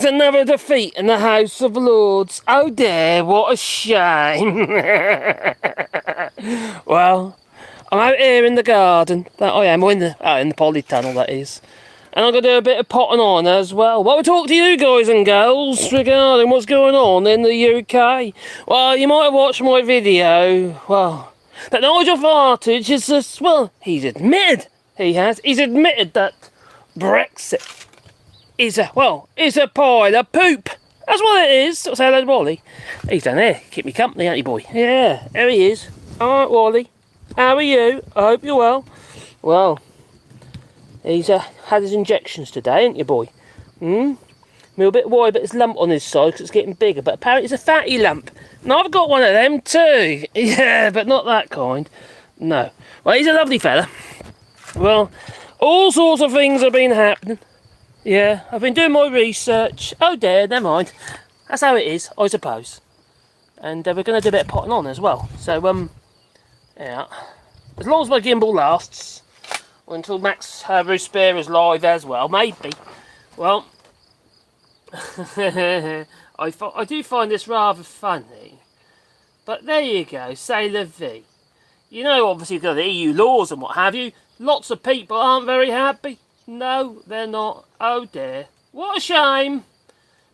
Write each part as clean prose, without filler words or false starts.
Another defeat in the House of Lords. Oh dear, what a shame. Well, I'm out here in the garden. That I am, or in the polytunnel, that is. And I'm going to do a bit of potting on as well. Well, we'll talk to you guys and girls regarding what's going on in the UK. Well, you might have watched my video. Well, that Nigel Farage is just, well, he's admitted that Brexit is a pile of poop. That's what it is. Say hello to Wally. He's down there. Keep me company, ain't he, boy? Yeah, there he is. Alright, Wally. How are you? I hope you're well. Well, he's had his injections today, ain't you, boy? I'm a bit worried about his lump on his side because it's getting bigger, but apparently it's a fatty lump. And I've got one of them too. Yeah, but not that kind. No. Well, he's a lovely fella. Well, all sorts of things have been happening. Yeah, I've been doing my research. Oh dear, never mind. That's how it is, I suppose. And we're going to do a bit of potting on as well. So, yeah. As long as my gimbal lasts, or until Max Roosbeer is live as well, maybe. Well, I do find this rather funny. But there you go, say la vie. You know, obviously, you've got the EU laws and what have you. Lots of people aren't very happy. No, they're not. Oh dear. What a shame.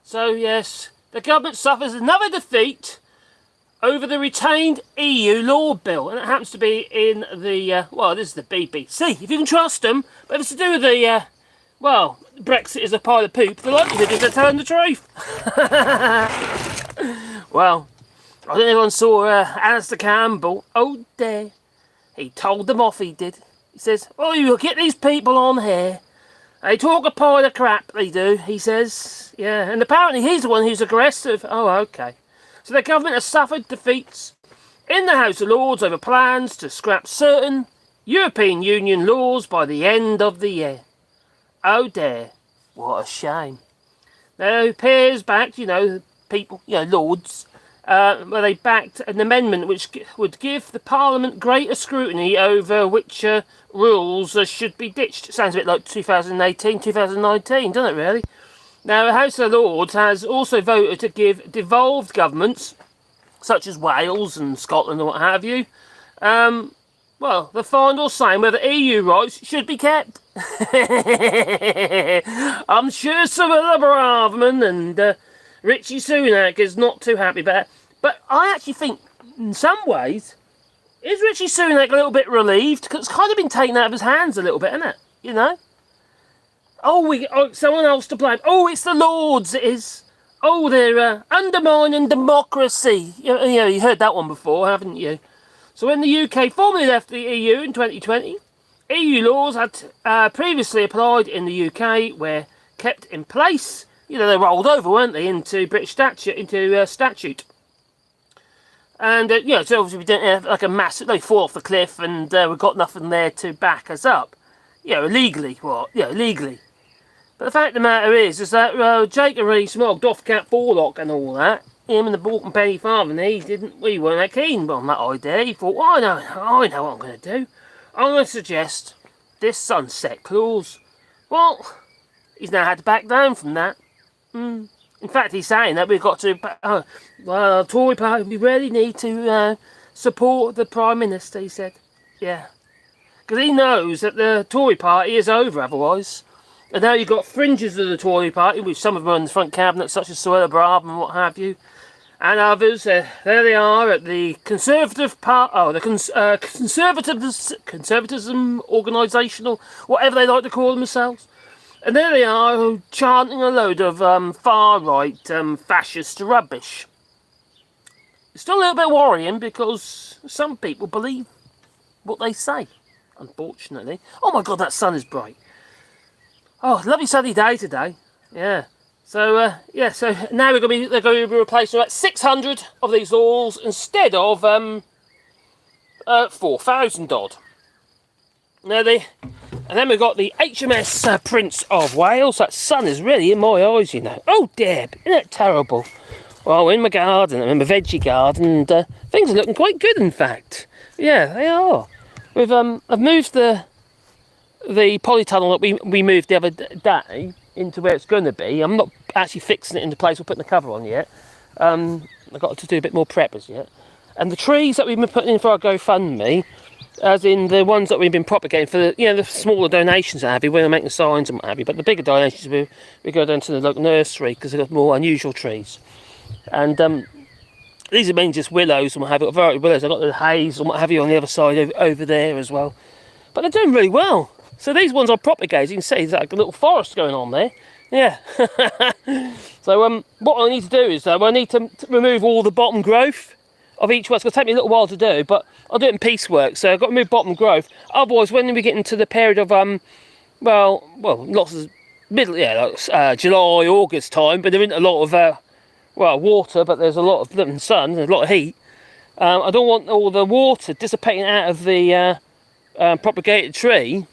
So yes, the government suffers another defeat over the retained EU law bill. And it happens to be in the, well, this is the BBC. If you can trust them. But if it's to do with the, well, Brexit is a pile of poop, the likelihood is they're telling the truth. Well, I don't know if anyone saw Alistair Campbell. Oh dear. He told them off, he did. He says, oh, you get these people on here. They talk a pile of crap, they do, he says. Yeah, and apparently he's the one who's aggressive. Oh, okay. So the government has suffered defeats in the House of Lords over plans to scrap certain European Union laws by the end of the year. Oh dear, what a shame. Now, peers backed, you know, people, you know, lords, where they backed an amendment which would give the Parliament greater scrutiny over which rules should be ditched. Sounds a bit like 2018, 2019, doesn't it really? Now, the House of Lords has also voted to give devolved governments, such as Wales and Scotland and what have you, well, the final say whether EU rights should be kept. I'm sure some of the Braverman and Richie Sunak is not too happy about it. But I actually think, in some ways, is Richie Sunak a little bit relieved? Because it's kind of been taken out of his hands a little bit, isn't it? You know? Oh, someone else to blame. Oh, it's the Lords, it is. Oh, they're undermining democracy. You know, you heard that one before, haven't you? So when the UK formally left the EU in 2020, EU laws had previously applied in the UK were kept in place. You know, they rolled over, weren't they, into British statute, And, you know, so obviously we didn't have like a massive, they fall off the cliff and we've got nothing there to back us up. You know, legally, legally. But the fact of the matter is that Jacob really smogged off Cat Borlock and all that. Him and the Balkan Penny Farm, and we weren't that keen on that idea. He thought, well, I know what I'm going to do. I'm going to suggest this sunset clause. Well, he's now had to back down from that. In fact, he's saying that we've got to, well, Tory party, we really need to support the Prime Minister, he said. Yeah. Because he knows that the Tory party is over otherwise. And now you've got fringes of the Tory party, which some of them are in the front cabinet, such as Suella Braverman and what have you. And others, there they are at the Conservative part, the Conservatism Organisational, whatever they like to call themselves. And there they are, chanting a load of far-right fascist rubbish. It's still a little bit worrying because some people believe what they say, unfortunately. Oh my God, that sun is bright. Oh, lovely sunny day today. Yeah. So, so now they're going to be replacing about 600 of these laws instead of 4,000 odd. Now, and then we've got the HMS Prince of Wales. That sun is really in my eyes, you know. Oh, Deb, isn't that terrible? Well, in my garden, I'm in my veggie garden, and things are looking quite good, in fact. Yeah, they are. I've moved the polytunnel that we moved the other day. into where it's going to be. I'm not actually fixing it into place or putting the cover on yet. I've got to do a bit more prep as yet. And the trees that we've been putting in for our GoFundMe, as in the ones that we've been propagating for the, the smaller donations that have you, we're making signs and what have you, but the bigger donations we go down to the local nursery because they've got more unusual trees. And these are mainly just willows and what have you, variety of willows. I've got the haze and what have you on the other side over there as well. But they're doing really well. So these ones are propagating. You can see there's like a little forest going on there. Yeah. So what I need to do is I need to remove all the bottom growth of each one. It's going to take me a little while to do, but I'll do it in piecework. So I've got to remove bottom growth. Otherwise, when we get into the period of lots of July, August time, but there isn't a lot of water, but there's a lot of sun, there's a lot of heat. I don't want all the water dissipating out of the propagated tree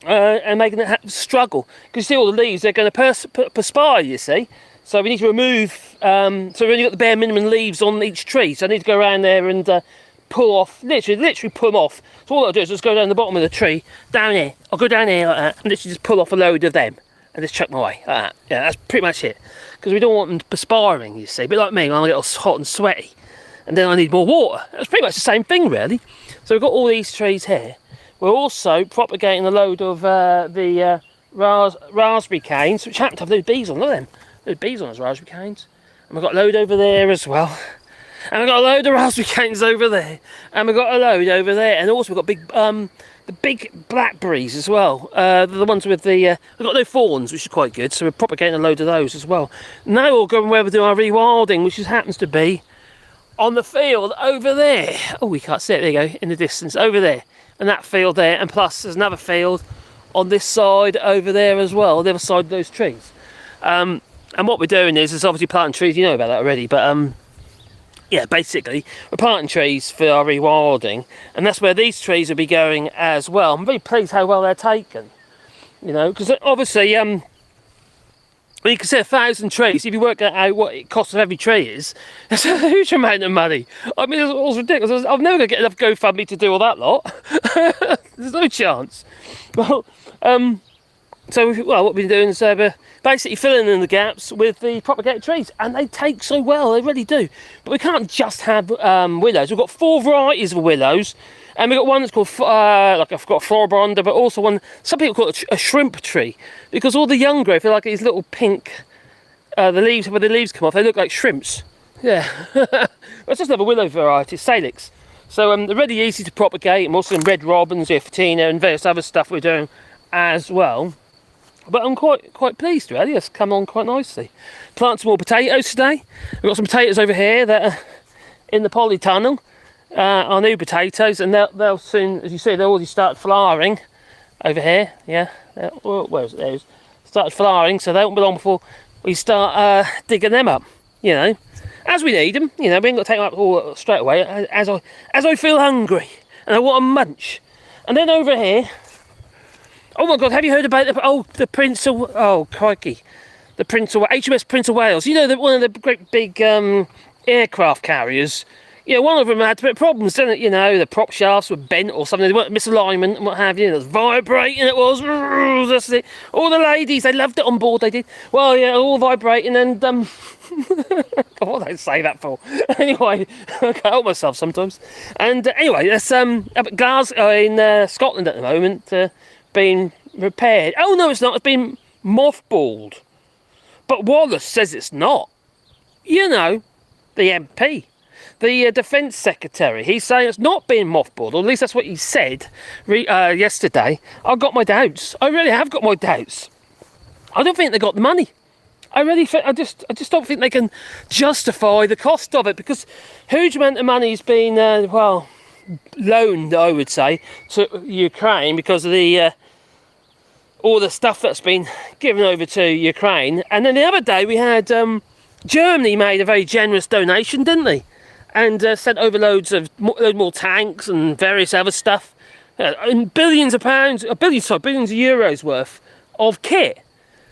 and making it struggle. Because you see all the leaves, they're going to perspire, you see. So we need to remove, so we've only got the bare minimum leaves on each tree. So I need to go around there and pull off, literally pull them off. So all I'll do is just go down the bottom of the tree, down here. I'll go down here like that and literally just pull off a load of them and just chuck my way like that. Yeah, that's pretty much it. Because we don't want them perspiring, you see. But like me, I'm a little hot and sweaty. And then I need more water. That's pretty much the same thing, really. So we've got all these trees here. We're also propagating a load of the raspberry canes, which happen to have those bees on. Look at them. There's bees on those raspberry canes. And we've got a load over there as well. And we've got a load of raspberry canes over there. And we've got a load over there. And also we've got the big blackberries as well. The ones with the... we've got no thorns, which is quite good. So we're propagating a load of those as well. Now we'll go where we're doing our rewilding, which happens to be on the field over there. Oh, we can't see it. There you go, in the distance. Over there. And that field there. And plus there's another field on this side over there as well. The other side of those trees. And what we're doing is obviously planting trees. You know about that already. But yeah, basically we're planting trees for our rewilding. And that's where these trees will be going as well. I'm very pleased how well they're taken. You know, because obviously when you consider 1,000 trees, if you work out what it costs of every tree is, it's a huge amount of money. I mean, it's ridiculous. I'm never going to get enough GoFundMe to do all that lot. There's no chance. Well, what we've been doing is we're basically filling in the gaps with the propagated trees, and they take so well, they really do. But we can't just have willows. We've got 4 varieties of willows, and we've got one that's called, I've got floribunda, but also one, some people call it a shrimp tree, because all the young growth are like these little pink, the leaves, where the leaves come off, they look like shrimps. Yeah. It's just another willow variety, salix. So they're really easy to propagate, and also in red robins, fatina, and various other stuff we're doing as well. But I'm quite pleased, really. It's come on quite nicely. Plant some more potatoes today. We've got some potatoes over here that are in the polytunnel. Our new potatoes, and they'll soon, as you see, they'll already start flowering over here. Yeah, where is it? There. Started flowering, so they won't be long before we start digging them up. You know, as we need them. You know, we ain't got to take them up all straight away. As I feel hungry and I want to munch. And then over here. Oh my God! Have you heard about the Prince of crikey, the HMS Prince of Wales? You know, one of the great big aircraft carriers. You know, one of them had a bit of problems, didn't it? You know, the prop shafts were bent or something. They weren't misalignment and what have you. It was vibrating. It was. That's it. All the ladies, they loved it on board. They did. Well, yeah, all vibrating and what did I say that for? Anyway, I can't help myself sometimes. And anyway, that's up at Glasgow in Scotland at the moment. Being repaired. Oh no, it's not. It's been mothballed. But Wallace says it's not. You know, the MP, the Defence Secretary. He's saying it's not being mothballed, or at least that's what he said yesterday. I've got my doubts. I really have got my doubts. I don't think they got the money. I really think, I just don't think they can justify the cost of it, because huge amount of money's been loaned, I would say, to Ukraine because of the all the stuff that's been given over to Ukraine. And then the other day we had Germany made a very generous donation, didn't they? And sent over loads more tanks and various other stuff, and billions of euros worth of kit.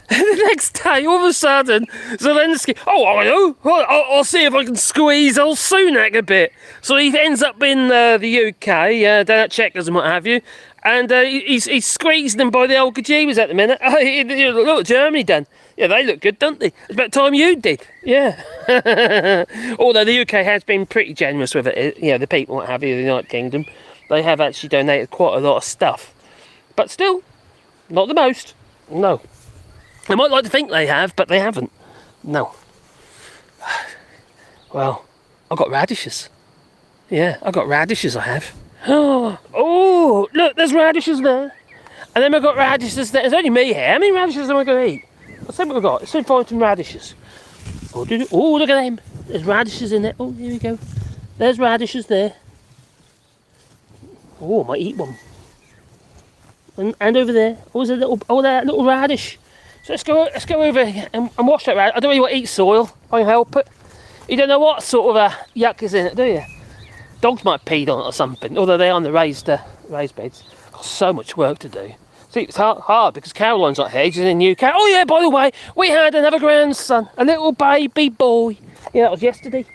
And the next day, all of a sudden, Zelensky, I'll see if I can squeeze old Sunak a bit. So he ends up in the UK, down at Chequers and what have you, And he's squeezing them by the old gajibas at the minute. Look what Germany done. Yeah, they look good, don't they? It's about time you did. Yeah. Although the UK has been pretty generous with it. You know, the people that have here in the United Kingdom, they have actually donated quite a lot of stuff. But still, not the most. No. They might like to think they have, but they haven't. No. Well, I've got radishes. Yeah, I've got radishes, I have. Oh, look, there's radishes there. And then we've got radishes there. There's only me here. How many radishes am I going to eat? Let's see what we've got. Let's see if I find some radishes. Oh, look at them. There's radishes in there. Oh, here we go. There's radishes there. Oh, I might eat one. And over there. Oh, there's a little, that little radish. So let's go over here and wash that radish. I don't really want to eat soil, if I can help it. You don't know what sort of yuck is in it, do you? Dogs might have peed on it or something, although they're on the raised beds. Got so much work to do. See, it's hard because Caroline's not here, she's in the UK. Oh yeah, by the way, we had another grandson, a little baby boy. Yeah, that was yesterday.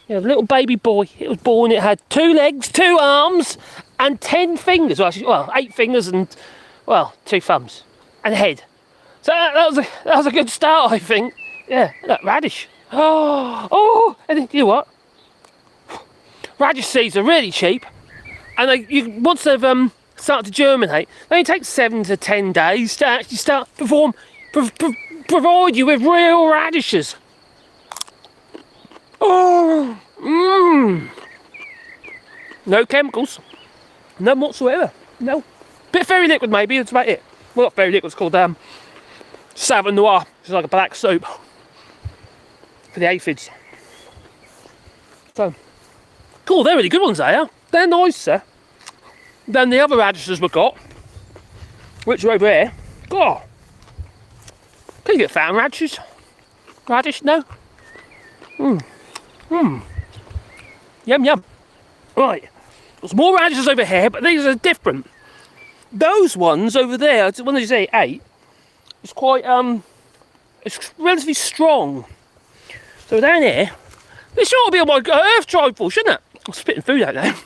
Yeah, a little baby boy. It was born, it had 2 legs, 2 arms, and 10 fingers. Well, 8 fingers and, 2 thumbs. And a head. So that was a good start, I think. Yeah, look, radish. Oh, and you know what? Radish seeds are really cheap, and once they've started to germinate, they only take 7 to 10 days to actually start provide you with real radishes. Oh, no chemicals, none whatsoever. No, bit of fairy liquid maybe. That's about it. Well, not fairy liquid. It's called Savon Noir. It's like a black soap for the aphids. So. Cool, they're really good ones, they are. They're nicer than the other radishes we've got, which are over here. God, can you get fountain radishes? Radish? No? Yum, yum. Right, there's more radishes over here, but these are different. Those ones over there, when you say 8, it's quite, it's relatively strong. So down here, this ought to be on my earth trifle, shouldn't it? I'm spitting food out now.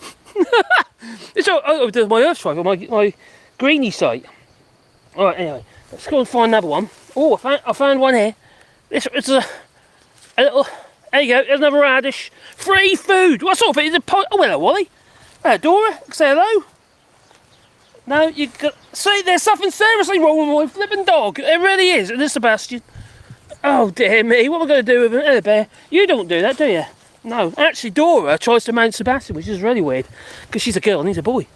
This ought to be my earth trifle, my greeny site. Alright, anyway, let's go and find another one. Oh, I found one here. It's a little, there you go, there's another radish. Free food! What sort of it? Is it oh, hello, Wally. Hello, Dora. Say hello. No, you got, see, there's something seriously wrong with my flipping dog. There really is, and this Sebastian. Oh dear me, what am I going to do with him? Hello, bear. You don't do that, do you? No, actually Dora tries to mount Sebastian, which is really weird, because she's a girl and he's a boy.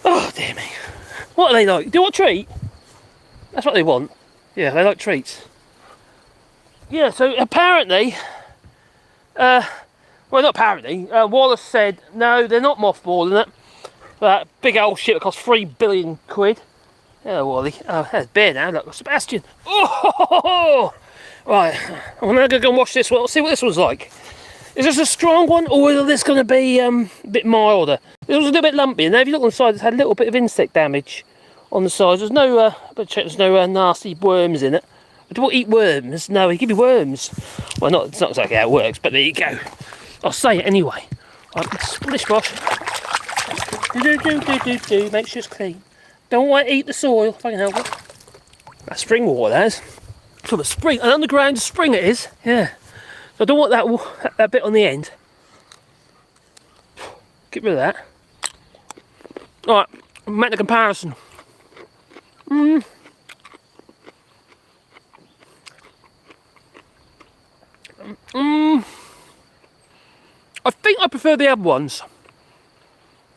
Oh dear me. What are they like? Do you want a treat? That's what they want. Yeah, they like treats. Yeah, so apparently, well not apparently, Wallace said, no, they're not mothballing it. That big old ship that cost £3 billion. Hello, Wally. Oh, there's bear now. Look, Sebastian. Oh, right. I'm now going to go and watch this one. See what this one's like. Is this a strong one, or is this going to be a bit milder? This was a little bit lumpy, and if you look on the side, it's had a little bit of insect damage on the sides. There's no, there's no nasty worms in it. I don't eat worms. No, he give you worms. Well, it's not exactly how it works, but there you go. I'll say it anyway. Right, splish wash. Do. Make sure it's clean. Don't want to eat the soil, if I can help it. That's spring water, that is. From a spring, an underground spring it is. Yeah. So I don't want that bit on the end. Get rid of that. Alright, make the comparison. I think I prefer the other ones.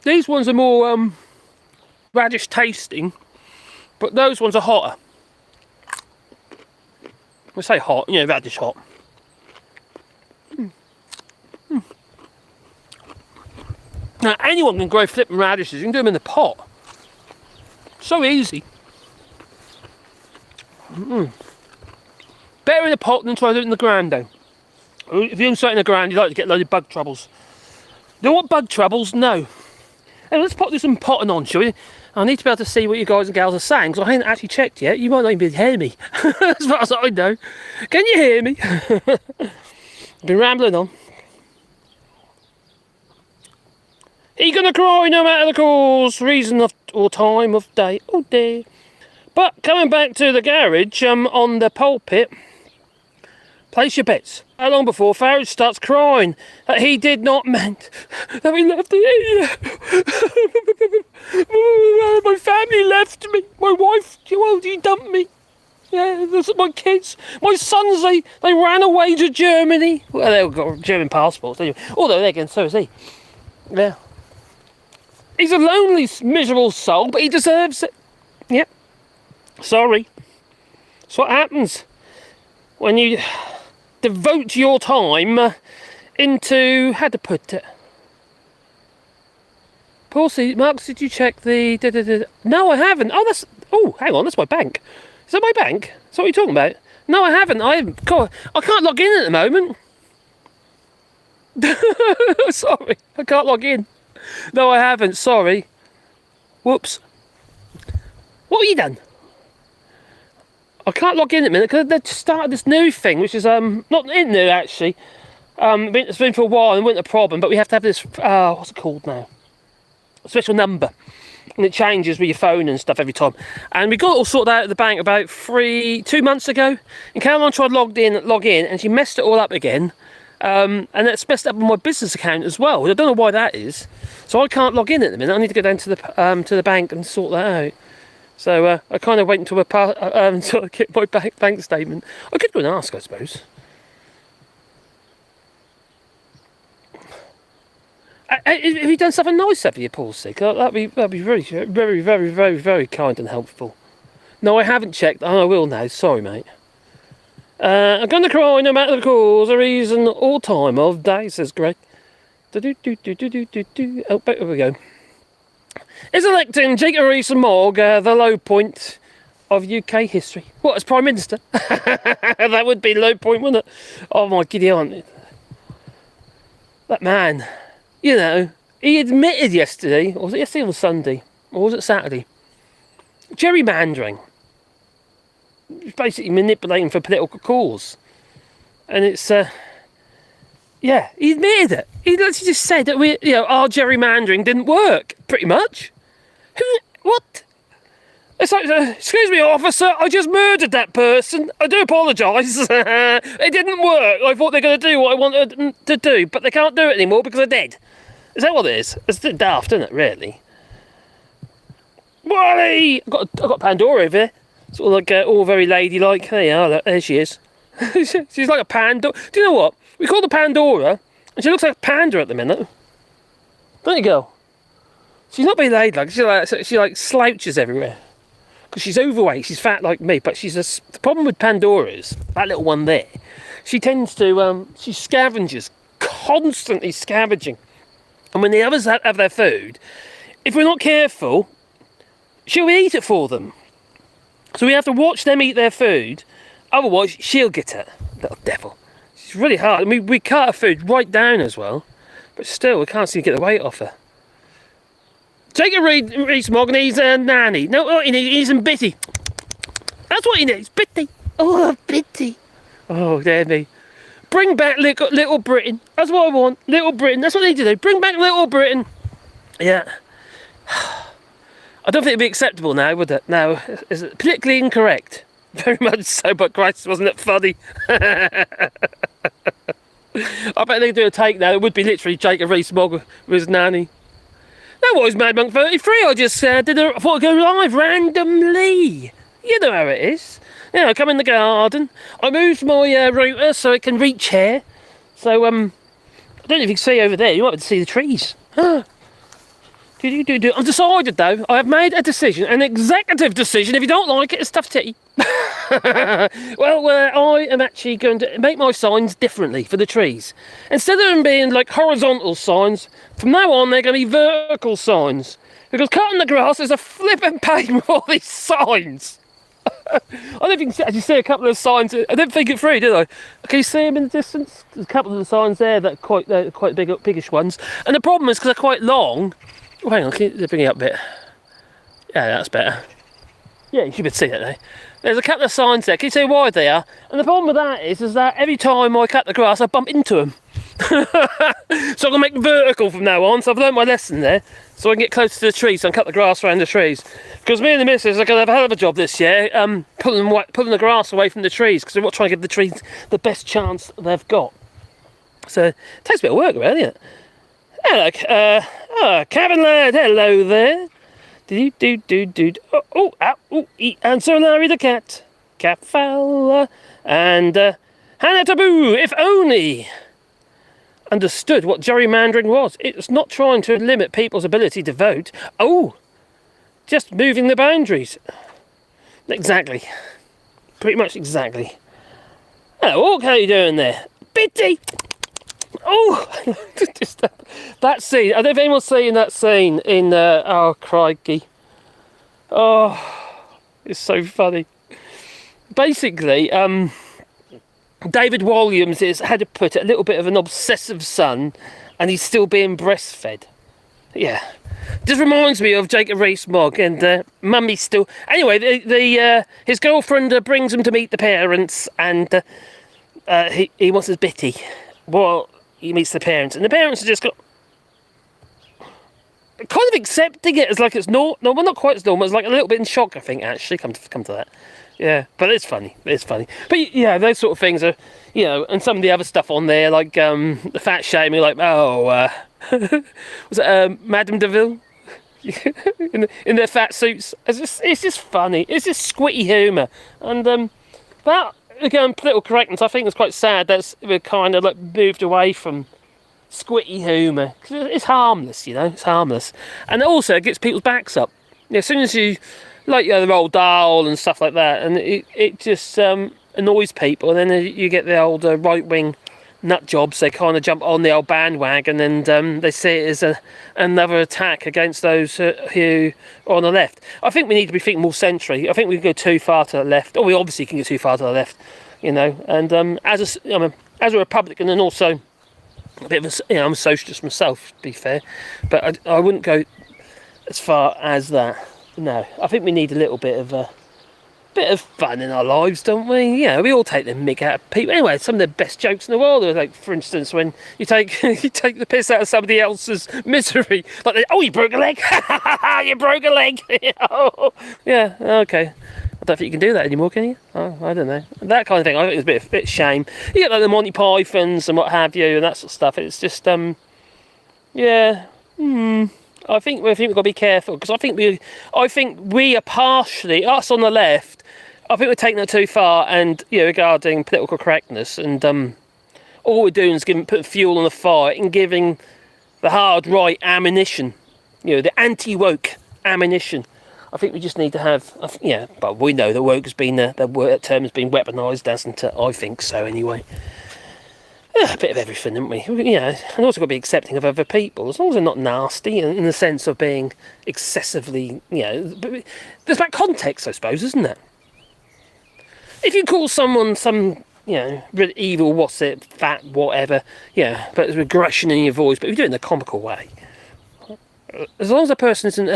These ones are more radish tasting, but those ones are hotter. We say hot, you know, radish hot. Now anyone can grow flipping radishes. You can do them in the pot. So easy. Better in the pot than try to do it in the ground though. If you start in the ground, you like to get a load of bug troubles. Do you want bug troubles? No. Hey, let's do some potting on, shall we? I need to be able to see what you guys and gals are saying, because I haven't actually checked yet. You might not even be able to hear me. As far as I know. Can you hear me? I've been rambling on. He gonna cry no matter the cause, reason of, or time of day. Oh dear. But coming back to the garage, on the pulpit, place your bets. How long before Farage starts crying that he did not meant that we left it? My family left me. My wife, well, he dumped me. Yeah, my kids, my sons, they ran away to Germany. Well, they've got German passports anyway. Although, again, so is he. Yeah. He's a lonely, miserable soul, but he deserves it. Yep. Sorry. That's what happens when you devote your time into, how to put it? Paulsy, Marcus, did you check the... No, I haven't. Oh, hang on, that's my bank. Is that my bank? Is that what you're talking about? No, I haven't. God, I can't log in at the moment. Sorry, I can't log in. No, I haven't. Sorry. Whoops. What have you done? I can't log in at the minute because they've started this new thing, which is not new actually. It's been for a while and it wasn't a problem, but we have to have this. What's it called now? A special number. And it changes with your phone and stuff every time. And we got it all sorted out at the bank about 2 months ago. And Caroline tried to log in, and she messed it all up again. And that's messed up on my business account as well. I don't know why that is. So I can't log in at the minute. I need to go down to the bank and sort that out. So I kind of wait until I get my bank statement. I could go and ask, I suppose. Have you done something nice for your Paul's sake? That'd be very, very, very, very, very kind and helpful. No, I haven't checked. Oh, I will now. Sorry, mate. I'm going to cry no matter the cause, or reason, or time of day, says Greg. Oh, here we go. Is electing Jacob Rees-Mogg the low point of UK history? What, as Prime Minister? That would be low point, wouldn't it? Oh my giddy aunt. That man, you know, he admitted yesterday, or was it yesterday or Sunday? Or was it Saturday? Gerrymandering. Basically manipulating for political cause. And it's, yeah, he admitted it. He literally just said that our gerrymandering didn't work, pretty much. What? It's like, excuse me, officer, I just murdered that person. I do apologise. It didn't work. I thought they were going to do what I wanted them to do, but they can't do it anymore because they're dead. Is that what it is? It's a bit daft, isn't it, really? Wally! I've got Pandora over here. Sort of like all very ladylike. There you are, there she is. She's like a Pandora. Do you know what? We call her Pandora, and she looks like a panda at the minute. Don't you, girl? She's not very ladylike. She like slouches everywhere. Because she's overweight, she's fat like me. But the problem with Pandora is, that little one there, she tends to, she scavenges, constantly scavenging. And when the others have their food, if we're not careful, she'll eat it for them. So we have to watch them eat their food, otherwise she'll get it. Little devil. She's really hard. I mean, we cut her food right down as well, but still we can't seem to get the weight off her. Take a Rees-Mogg and he's a nanny. No, what he needs some bitty. That's what he needs, bitty. Oh, bitty. Oh, dear me. Bring back Little Britain. That's what I want. Little Britain. That's what they need to do. Bring back Little Britain. Yeah. I don't think it'd be acceptable now, would it? Now, is it politically incorrect? Very much so, but Christ, wasn't it funny? I bet they could do a take now. It would be literally Jacob Rees-Mogg with his nanny. That was Mad Monk 33. I just I thought I'd go live randomly. You know how it is. You know, I come in the garden. I moved my router so it can reach here. So, I don't know if you can see over there. You might be able to see the trees. I've decided though, I have made a decision, an executive decision. If you don't like it, it's tough tea. Well, I am actually going to make my signs differently for the trees. Instead of them being like horizontal signs, from now on they're going to be vertical signs. Because cutting the grass is a flipping pain with all these signs. I don't know if you can actually see a couple of signs. I didn't think it through, did I? Can you see them in the distance? There's a couple of the signs there that are quite big, biggish ones. And the problem is because they're quite long. Oh, hang on, can you bring it up a bit? Yeah, that's better. Yeah, you should be able to see that now. There's a couple of signs there. Can you see how wide they are? And the problem with that is that every time I cut the grass, I bump into them. So I'm going to make vertical from now on. So I've learned my lesson there. So I can get closer to the trees and cut the grass around the trees. Because me and the missus are going to have a hell of a job this year, pulling the grass away from the trees. Because we're trying to give the trees the best chance they've got. So it takes a bit of work, really, isn't it? Hello, cabin lad, hello there. And Sir Larry the cat fella, and Hannah Taboo, if only understood what gerrymandering was. It's not trying to limit people's ability to vote. Oh, just moving the boundaries. Exactly. Pretty much exactly. Hello, Orc, how you doing there? Bitty! Oh, just that scene. I don't know if anyone's seen that scene in oh crikey. Oh, it's so funny. Basically, David Williams is, how to put it, a little bit of an obsessive son, and he's still being breastfed. Yeah, just reminds me of Jacob Rees-Mogg and Mummy still. Anyway, his girlfriend brings him to meet the parents, and he wants his bitty. Well, he meets the parents, and the parents are just got kind of accepting it as like it's no, well, not quite as normal. It's like a little bit in shock, I think. Actually, come to that, yeah. But it's funny. It's funny. But yeah, those sort of things are, you know, and some of the other stuff on there, like the fat shaming, like was it Madame Deville in their fat suits? It's just funny. It's just squitty humour, and that. Again, political correctness, I think it's quite sad that we're kind of like moved away from squitty humour. It's harmless, you know, it's harmless. And also it gets people's backs up. You know, as soon as you, like, you know, the old Dahl and stuff like that, and it just annoys people, and then you get the old right-wing nut jobs, they kind of jump on the old bandwagon, and they see it as another attack against those who are on the left. I think we need to be thinking more centrally. I think we can go too far to the left, or we obviously can go too far to the left, you know. And as a Republican, and also a bit of a, you know, I'm a socialist myself, to be fair, but I wouldn't go as far as that. No, I think we need a little bit of fun in our lives, don't we? Yeah, we all take the mick out of people. Anyway, some of the best jokes in the world are, like, for instance, when you take the piss out of somebody else's misery, like, oh, you broke a leg, you broke a leg. Oh, yeah, okay. I don't think you can do that anymore, can you? Oh, I don't know. That kind of thing. I think it's a bit shame. You get like the Monty Pythons and what have you, and that sort of stuff. It's just yeah. I think we've got to be careful, because I think we are partially, us on the left, I think we're taking it too far, and, you know, regarding political correctness, and all we're doing is putting fuel on the fire and giving the hard right ammunition, you know, the anti-woke ammunition. I think we just need to have, yeah, but we know that woke has been, that term has been weaponised, hasn't it? I think so, anyway. Yeah, a bit of everything, haven't we? You know, and also got to be accepting of other people, as long as they're not nasty, in the sense of being excessively, you know. But there's that context, I suppose, isn't it? If you call someone some, you know, really evil, what's it, fat, whatever, yeah, but there's aggression in your voice, but you do it in a comical way. As long as a person isn't,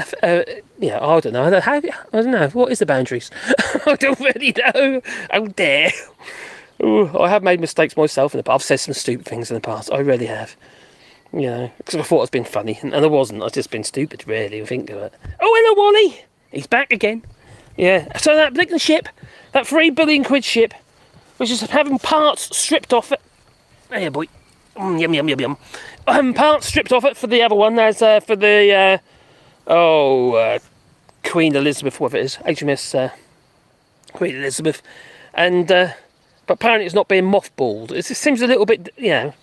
you know, I don't know. I don't know. What is the boundaries? I don't really know. Oh dear. Ooh, I have made mistakes myself in the past. I've said some stupid things in the past. I really have. You know, because I thought I'd been funny, and I wasn't. I've just been stupid, really, I think of it. Oh, hello, Wally! He's back again. Yeah, so that blinking ship, that £3 billion ship, which is having parts stripped off it. Hey, boy. Yum, yum, yum, yum. Parts stripped off it for the other one. There's for the, Queen Elizabeth, whatever it is. HMS Queen Elizabeth. And, but apparently it's not being mothballed. It seems a little bit, you know,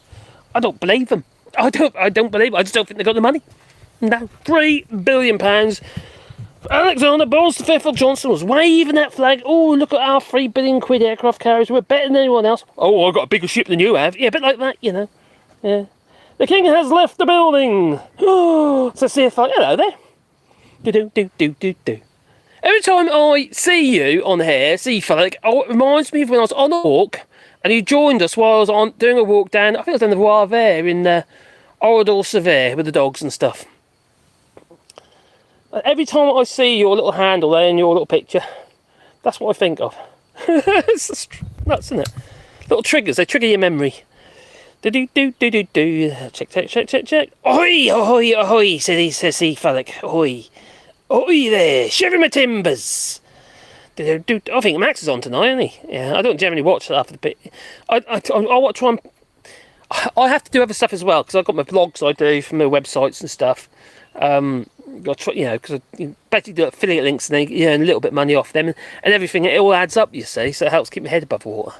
I don't believe them. I don't believe it. I just don't think they've got the money. No, £3 billion. Alexander Balls the Fifth Johnson was waving that flag. Oh, look at our £3 billion aircraft carriers. We're better than anyone else. Oh, I've got a bigger ship than you have. Yeah, a bit like that, you know. Yeah. The king has left the building. Oh, so CFI, hello there. Do. Every time I see you on here, see fella, it reminds me of when I was on a walk and you joined us while I was on doing a walk down, I think it was down the Voir Vert in Orador Severe with the dogs and stuff. Every time I see your little handle there in your little picture, that's what I think of. It's nuts, isn't it? Little triggers, they trigger your memory. Do. Check. Ahoy, says he, Fallock. Ahoy there, shiver my timbers. I think Max is on tonight, isn't he? Yeah, I don't generally watch that after the bit. I try and. I have to do other stuff as well because I've got my blogs I do from my websites and stuff. Got try, because I basically do affiliate links and they earn a little bit of money off them and everything. It all adds up, you see, so it helps keep my head above water.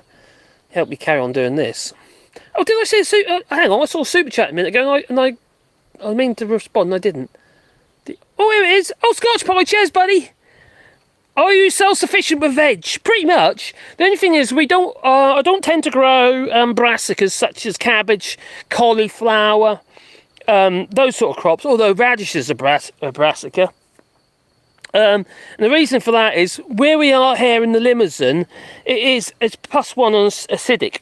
Help me carry on doing this. Oh, did I see hang on, I saw a super chat a minute ago and I mean to respond and I didn't. Oh, here it is. Oh, Scotch pie, cheers, buddy. Are you self-sufficient with veg? Pretty much. The only thing is I don't tend to grow brassicas such as cabbage, cauliflower, those sort of crops, although radishes are brassica. And the reason for that is where we are here in the Limousin, it's +1 on acidic.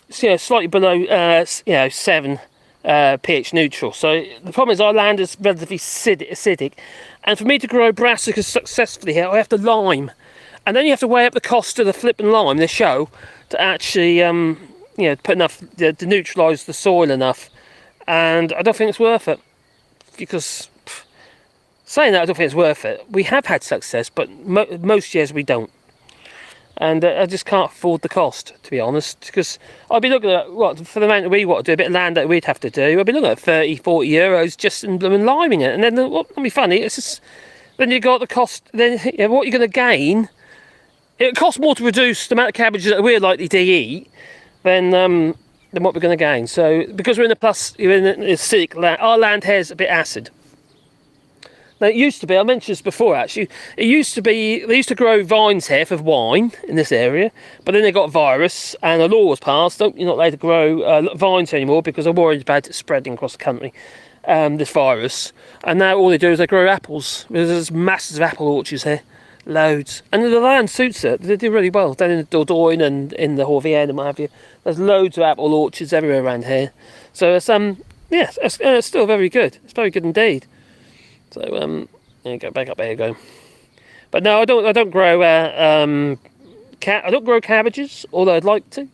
It's slightly below 7 pH neutral. So the problem is our land is relatively acidic. And for me to grow brassicas successfully here, I have to lime. And then you have to weigh up the cost of the flipping lime, the show, to actually, put enough, to neutralise the soil enough. And I don't think it's worth it. Because, saying that, I don't think it's worth it. We have had success, but most years we don't. And I just can't afford the cost, to be honest. Because I'd be looking at, for the amount that we want to do, a bit of land that we'd have to do, I'd be looking at 30, 40 euros just in liming it. And then, that'll be funny, it's just, then you got the cost, then what you're going to gain, it costs more to produce the amount of cabbages that we're likely to eat than what we're going to gain. So, because we're in acidic land, our land here is a bit acid. Now, it used to be, I mentioned this before actually, they used to grow vines here for wine in this area, but then they got a virus and a law was passed, you're not allowed to grow vines anymore because they're worried about it spreading across the country, this virus. And now all they do is they grow apples. There's massive apple orchards here, loads. And the land suits it, they do really well, down in the Dordogne and in the Horvienne and what have you. There's loads of apple orchards everywhere around here. So it's, it's still very good, it's very good indeed. So go back up, there you go. But no, I don't grow I don't grow cabbages, although I'd like to. And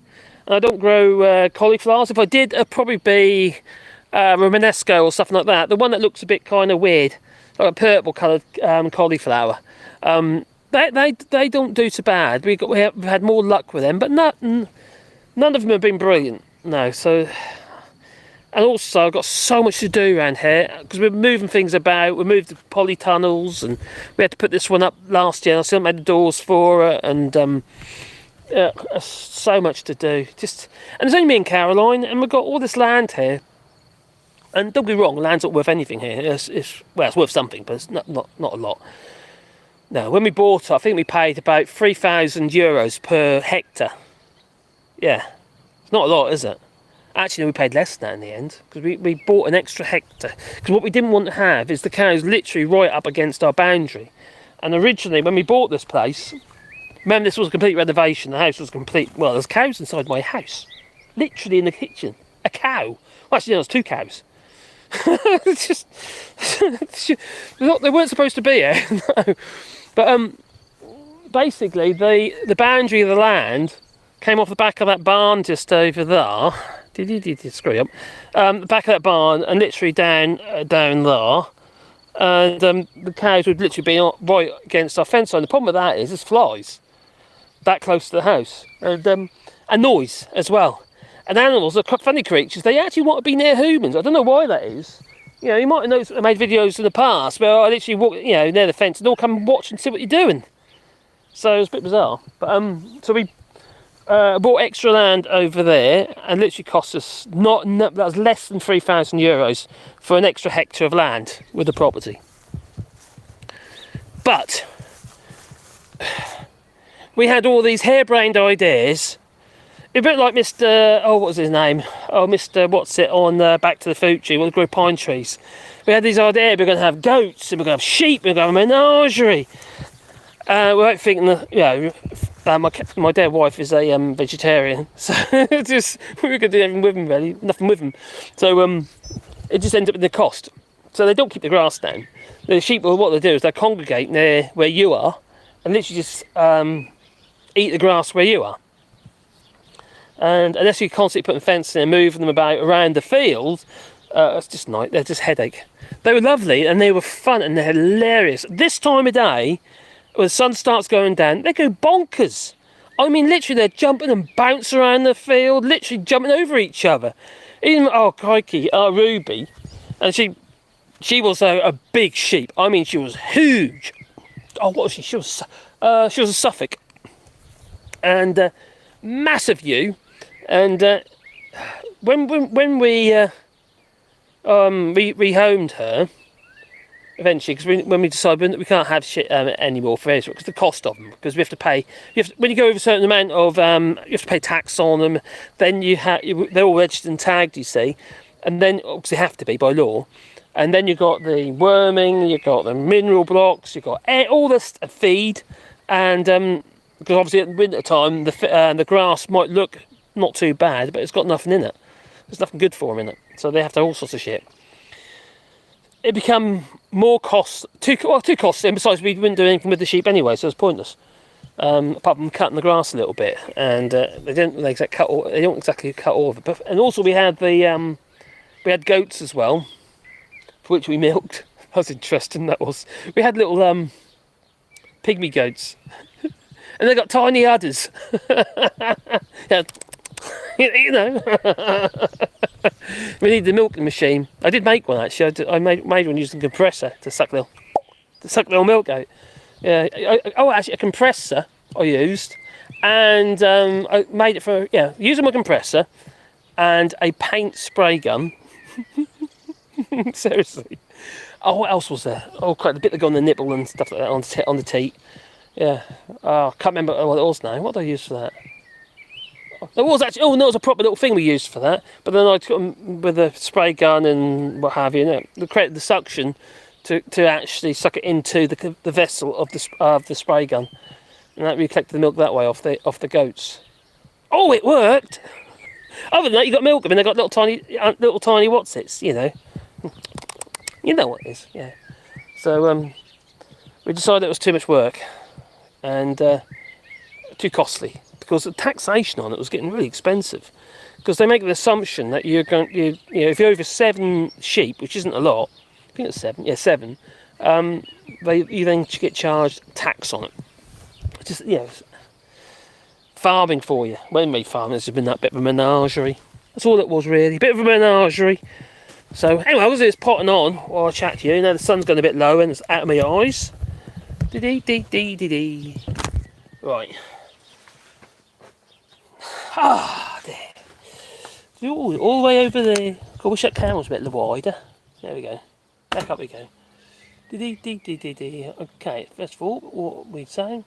I don't grow cauliflowers. If I did, it'd probably be Romanesco or something like that. The one that looks a bit kind of weird, like a purple coloured cauliflower. They don't do so bad. We've had more luck with them, but none of them have been brilliant. No, so. And also, I've got so much to do around here because we're moving things about. We moved the polytunnels, and we had to put this one up last year. I still made the doors for it, and so much to do. And it's only me and Caroline, and we've got all this land here. And don't get me wrong, land's not worth anything here. It's worth something, but it's not a lot. No, when we bought it, I think we paid about €3,000 per hectare. Yeah, it's not a lot, is it? Actually, we paid less than that in the end because we bought an extra hectare. Because what we didn't want to have is the cows literally right up against our boundary. And originally, when we bought this place, remember this was a complete renovation. The house was complete. Well, there's cows inside my house, literally in the kitchen. A cow. Well, actually, there's 2 cows. It's just they weren't supposed to be here. No. But basically, the boundary of the land came off the back of that barn just over there. Screw up. The back of that barn and literally down there. And the cows would literally be right against our fence line. The problem with that is there's flies that close to the house. And noise as well. And animals are funny creatures. They actually want to be near humans. I don't know why that is. You might have noticed I made videos in the past where I literally walk, near the fence and they'll come and watch and see what you're doing. So it's a bit bizarre. But so we bought extra land over there and literally cost us that was less than €3,000 for an extra hectare of land with the property. But we had all these harebrained ideas. A bit like Mr. what was his name? Oh, Mr. What's it on Back to the Future? We'll grow pine trees. We had these ideas. We're going to have goats and we're going to have sheep. We're going to have a menagerie. Without thinking that, my dead wife is a vegetarian, so we could do everything with him, really, nothing with him. So it just ends up in the cost. So they don't keep the grass down. The sheep, what they do is they congregate near where you are, and literally just eat the grass where you are. And unless you're constantly putting fencing and moving them about around the field, it's just nice. They're just headache. They were lovely and they were fun and they're hilarious. This time of day, when the sun starts going down, they go bonkers. I mean, literally, they're jumping and bouncing around the field, literally jumping over each other. Even, oh crikey, Ruby, and she was a big sheep. I mean, she was huge. Oh, what was she? She was a Suffolk, and massive ewe. And when we rehomed her eventually, because when we decided that we can't have shit anymore for Israel, because the cost of them, because we have to pay. When you go over a certain amount of, you have to pay tax on them. Then they're all registered and tagged, you see, and then obviously have to be by law. And then you've got the worming, you've got the mineral blocks, you've got all this feed, and because obviously at winter time the grass might look not too bad, but it's got nothing in it. There's nothing good for them in it, so they have to have all sorts of shit. It become more too costly, and besides we wouldn't do anything with the sheep anyway, so it's pointless. Apart from cutting the grass a little bit, and they don't exactly cut all of it. But, and also we had we had goats as well, for which we milked. That was interesting. That was. We had little pygmy goats, and they got tiny udders. Yeah, you know. We need the milking machine. I did make one actually. I made one using a compressor to suck the milk out. Yeah. Actually, a compressor I used, and I made it for using my compressor and a paint spray gun. Seriously. Oh, what else was there? Oh, quite the bit that got on the nipple and stuff like that on the teat. Yeah. Oh, I can't remember what it was now. What did I use for that? There was actually. Oh, no, it was a proper little thing we used for that. But then I took them with a spray gun and what have you. The suction to actually suck it into the vessel of the spray gun, and that really collected the milk that way off the goats. Oh, it worked. Other than that, you got milk. I mean, they got little tiny whatsits. You know what it is. Yeah. So we decided it was too much work and too costly, because the taxation on it was getting really expensive. Because they make the assumption that if you're over 7 sheep, which isn't a lot, I think it's 7. Yeah, 7. You then get charged tax on it. Just farming for you. When we farming, it's been that bit of a menagerie. That's all it was really, bit of a menagerie. So anyway, I was just potting on while I chat to you. Now the sun's going a bit low and it's out of my eyes. Dee. Right. Ah, there. All the way over there. I wish that camera was a bit wider. There we go. Back up we go. Dee. Okay, first of all, what we saying?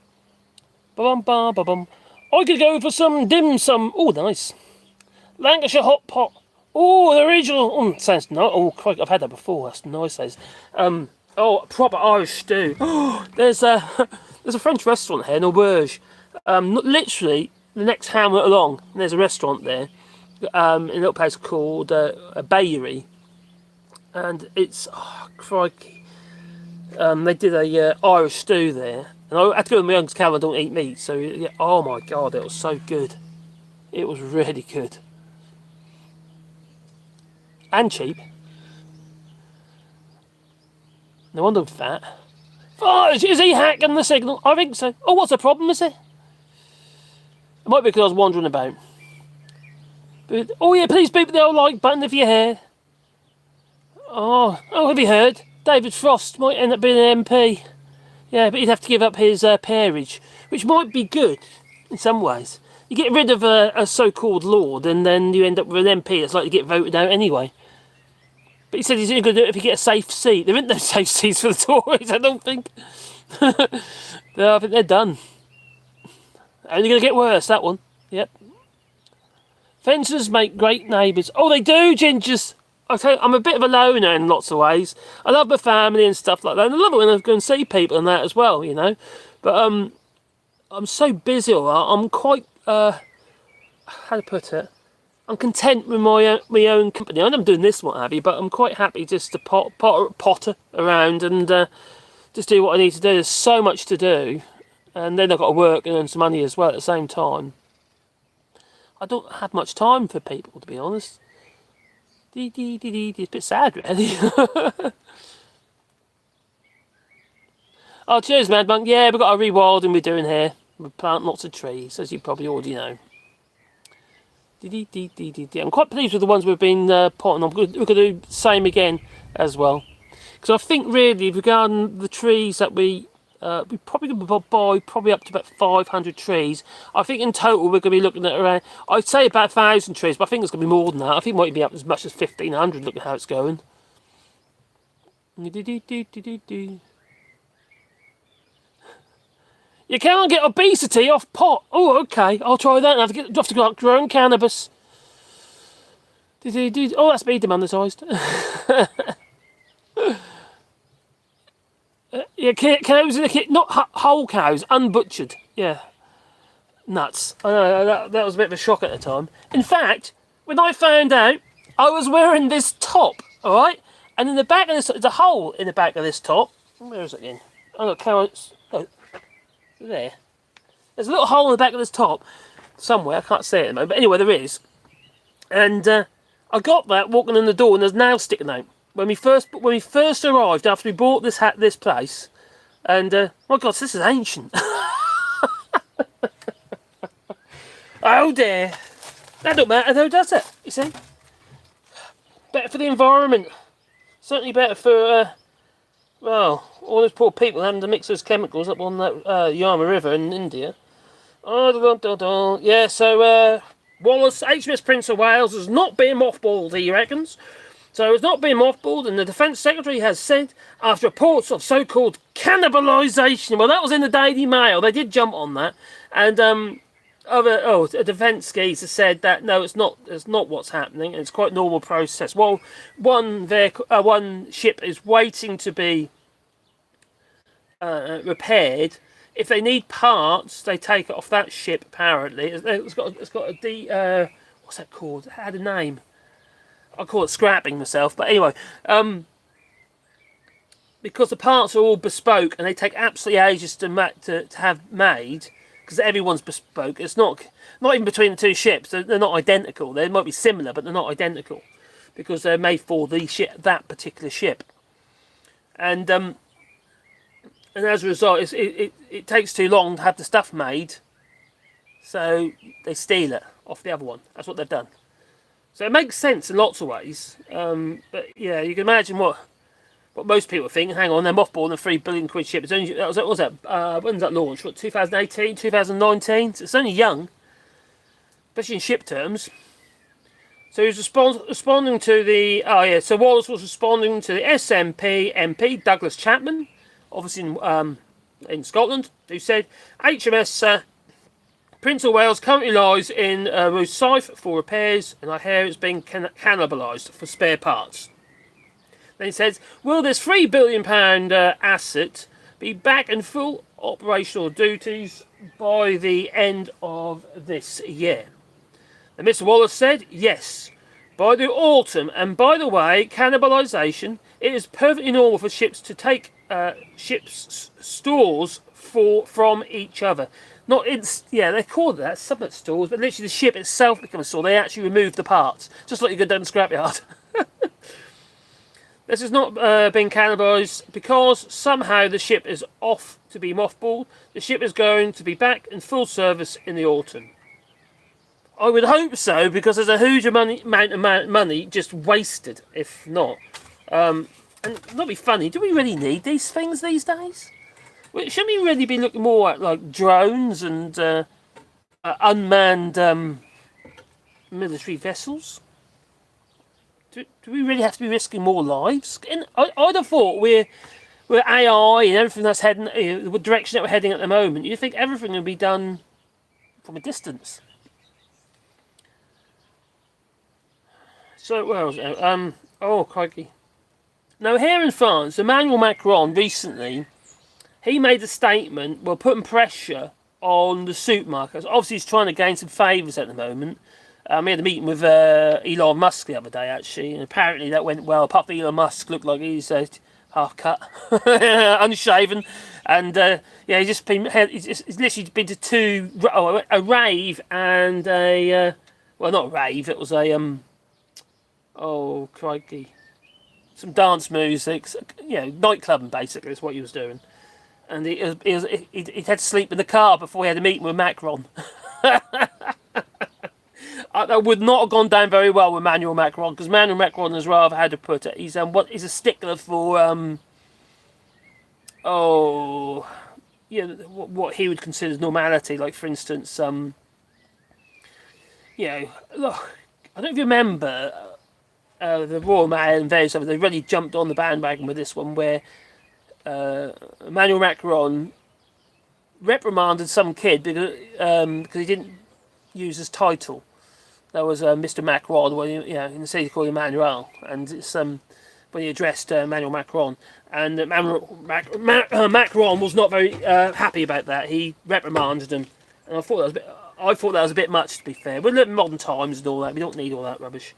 Ba-bum. I could go for some dim sum. Oh, nice. Lancashire hot pot. Oh, the original. Oh, sounds nice. Oh, crikey, I've had that before. That's nice. Proper Irish stew. There's a French restaurant here in Auberge. Literally the next hamlet along, there's a restaurant there. In a little place called a Bayery, and it's crikey. They did a Irish stew there, and I had to go with my youngest cow. I don't eat meat, so yeah. Oh my god, it was so good. It was really good. And cheap. No wonder I'm fat. Oh, is he hacking the signal? I think so. Oh, what's the problem, is it? It might be because I was wandering about. But, oh yeah, please beep the old like button if you hear. Oh, have you heard? David Frost might end up being an MP. Yeah, but he'd have to give up his peerage, which might be good in some ways. You get rid of a so-called lord, and then you end up with an MP that's likely to get voted out anyway. But he said he's only going to do it if you get a safe seat. There isn't no safe seats for the Tories, I don't think. No, I think they're done. Only going to get worse, that one. Yep. Fences make great neighbours. Oh, they do, gingers. I tell you, I'm a bit of a loner in lots of ways. I love my family and stuff like that. And I love it when I go and see people and that as well, But I'm so busy, I'm quite... how to put it? I'm content with my own company. I know I'm doing this, what have you, but I'm quite happy just to potter around and just do what I need to do. There's so much to do, and then I've got to work and earn some money as well at the same time. I don't have much time for people, to be honest. It's a bit sad, really. Oh, cheers, Mad Monk. Yeah, we've got a rewilding we're doing here. We plant lots of trees, as you probably already know. I'm quite pleased with the ones we've been potting on. We're going to do the same again as well. Because I think really, regarding the trees that we probably going to buy probably up to about 500 trees. I think in total we're going to be looking at around, I'd say about 1,000 trees, but I think it's going to be more than that. I think it might be up as much as 1,500, look at how it's going. You can't get obesity off pot. Oh, okay, I'll try that. I have to go grow cannabis. Oh, that's me demonetised. Yeah, cows in a kit, not whole cows, unbutchered. Yeah, nuts. I know that was a bit of a shock at the time. In fact, when I found out, I was wearing this top. All right, and in the back of this, there's a hole in the back of this top. Where is it again? I got carrots. Oh, there. There's a little hole in the back of this top somewhere. I can't see it at the moment, but anyway, there is. And I got that walking in the door, and there's nails sticking out. When we first arrived after we bought this place, and my God, this is ancient. Oh dear, that don't matter though, does it? You see, better for the environment. Certainly better for well, all those poor people having to mix those chemicals up on that Yarra River in India. Oh, yeah. So Wallace, HMS Prince of Wales, has not been mothballed, he reckons. So it's not been mothballed, and the Defence Secretary has said, after reports of so-called cannibalisation, well, that was in the Daily Mail, they did jump on that, and a defence geezer said that, no, it's not what's happening, it's quite a normal process. Well, one ship is waiting to be repaired. If they need parts, they take it off that ship, apparently. It's got a what's that called? It had a name. I call it scrapping myself, but anyway, because the parts are all bespoke and they take absolutely ages to have made, because everyone's bespoke. It's not even between the two ships. They're not identical. They might be similar, but they're not identical because they're made for that particular ship. And as a result, it takes too long to have the stuff made, so they steal it off the other one. That's what they've done. So it makes sense in lots of ways, but yeah, you can imagine what most people think. Hang on, they're mothballing a £3 billion ship. It's only, when was that launched? What, 2018, 2019? So it's only young, especially in ship terms. So he was responding to the so Wallace was responding to the SNP MP Douglas Chapman, obviously in Scotland, who said HMS Prince of Wales currently lies in Rosyth for repairs, and I hear it's being cannibalised for spare parts. Then he says, will this £3 billion asset be back in full operational duties by the end of this year? And Mr. Wallace said, yes, by the autumn. And by the way, cannibalisation, it is perfectly normal for ships to take ships' stores from each other. They call that sublet stores, but literally the ship itself becomes a store. They actually remove the parts, just like you go down the scrapyard. This has not been cannibalised because somehow the ship is off to be mothballed. The ship is going to be back in full service in the autumn. I would hope so, because there's a huge amount of money just wasted, if not. And not be funny, do we really need these things these days? Shouldn't we really be looking more at like drones and unmanned military vessels? Do we really have to be risking more lives? I'd have thought we're AI and everything that's heading, the direction that we're heading at the moment. You think everything will be done from a distance? So where was it? Oh crikey! Now here in France, Emmanuel Macron recently, he made a statement, well, putting pressure on the supermarkets. Obviously, he's trying to gain some favours at the moment. We had a meeting with Elon Musk the other day, actually, and apparently that went well. Apart from Elon Musk looked like he's half cut, unshaven, and he's literally been to a rave and a well, not a rave. It was a oh crikey, some dance music. Nightclubbing basically is what he was doing. And he had to sleep in the car before he had a meeting with Macron. That would not have gone down very well with Emmanuel Macron, because Emmanuel Macron is rather, how to put it, he's he's a stickler for what he would consider normality. Like, for instance, look, I don't know if you remember the Royal Mail and various others. They really jumped on the bandwagon with this one, where Emmanuel Macron reprimanded some kid because he didn't use his title. That was Mr. Macron, in the city called Emmanuel, and it's when he addressed Emmanuel Macron, and Macron was not very happy about that. He reprimanded him, and I thought that was a bit much, to be fair. We live in modern times and all that. We don't need all that rubbish.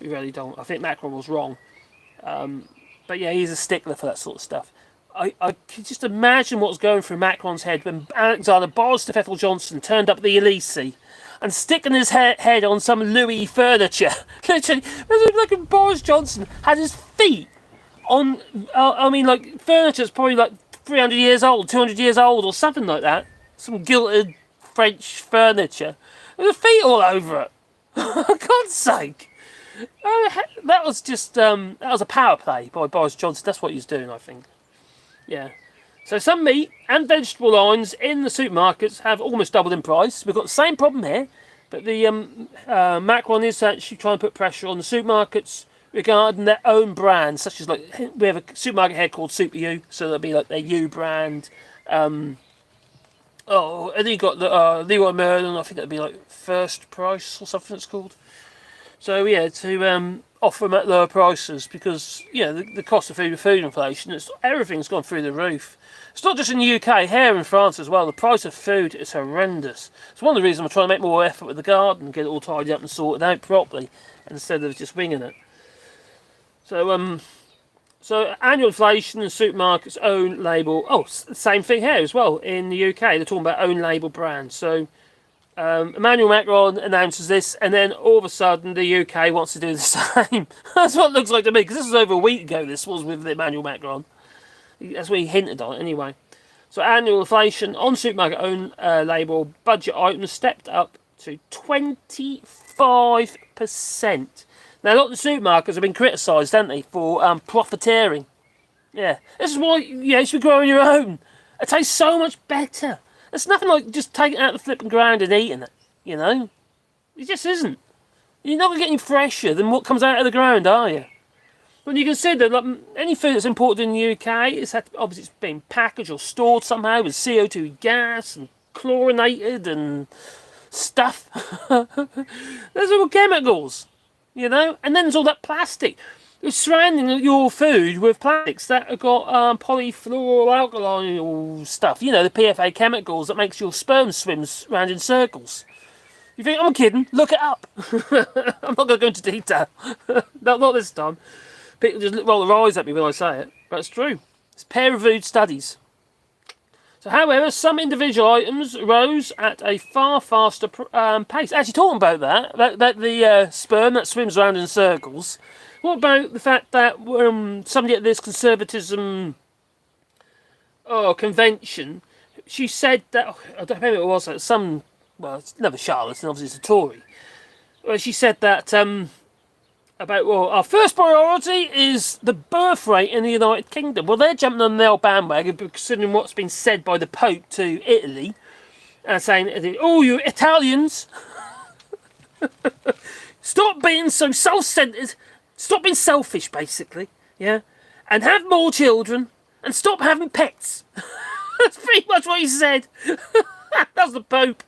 We really don't. I think Macron was wrong, but yeah, he's a stickler for that sort of stuff. I can just imagine what was going through Macron's head when Alexander Boris Johnson turned up at the Elysee and sticking his head on some Louis furniture. Literally, like Boris Johnson had his feet on, furniture's probably like 300 years old, 200 years old, or something like that. Some gilded French furniture. With the feet all over it. For God's sake. That was just, that was a power play by Boris Johnson. That's what he was doing, I think. Yeah. So some meat and vegetable lines in the supermarkets have almost doubled in price. We've got the same problem here, but the Macron is actually trying to put pressure on the supermarkets regarding their own brands, such as, like, we have a supermarket here called Super U, so there'll be like their U brand. And then you got the Leroy Merlin. I think that'd be like First Price or something it's called. So yeah, to offer them at lower prices, because the cost of food inflation, everything's gone through the roof. It's not just in the UK, here in France as well. The price of food is horrendous. It's one of the reasons I'm trying to make more effort with the garden, get it all tidied up and sorted out properly, instead of just winging it. So annual inflation and supermarkets' own label. Oh, same thing here as well in the UK. They're talking about own label brands. So Emmanuel Macron announces this, and then all of a sudden the UK wants to do the same. That's what it looks like to me, because this was over a week ago. This was with Emmanuel Macron. That's what he hinted on, anyway. So annual inflation on supermarket own label budget items stepped up to 25%. Now, a lot of the supermarkets have been criticised, haven't they, for profiteering. Yeah, this is why you should be growing your own. It tastes so much better. It's nothing like just taking it out of the flipping ground and eating it, It just isn't. You're not getting fresher than what comes out of the ground, are you? When you consider, like, any food that's imported in the UK, obviously it's been packaged or stored somehow with CO2 gas and chlorinated and stuff. There's all chemicals, And then there's all that plastic. It's surrounding your food with plastics that have got polyfluoroalkyl stuff. The PFA chemicals that makes your sperm swim around in circles. You think I'm kidding? Look it up. I'm not going to go into detail. not this time. People just roll their eyes at me when I say it, but it's true. It's peer-reviewed studies. So, however, some individual items rose at a far faster pace. Actually, talking about that the sperm that swims around in circles. What about the fact that somebody at this conservatism convention, she said that, I don't know who it was, it's another charlatan, obviously it's a Tory. Well, she said that our first priority is the birth rate in the United Kingdom. Well, they're jumping on the old bandwagon, considering what's been said by the Pope to Italy, saying, "Oh, you Italians, stop being so self-centered, stop being selfish, basically, and have more children, and stop having pets." That's pretty much what he said. That's the Pope.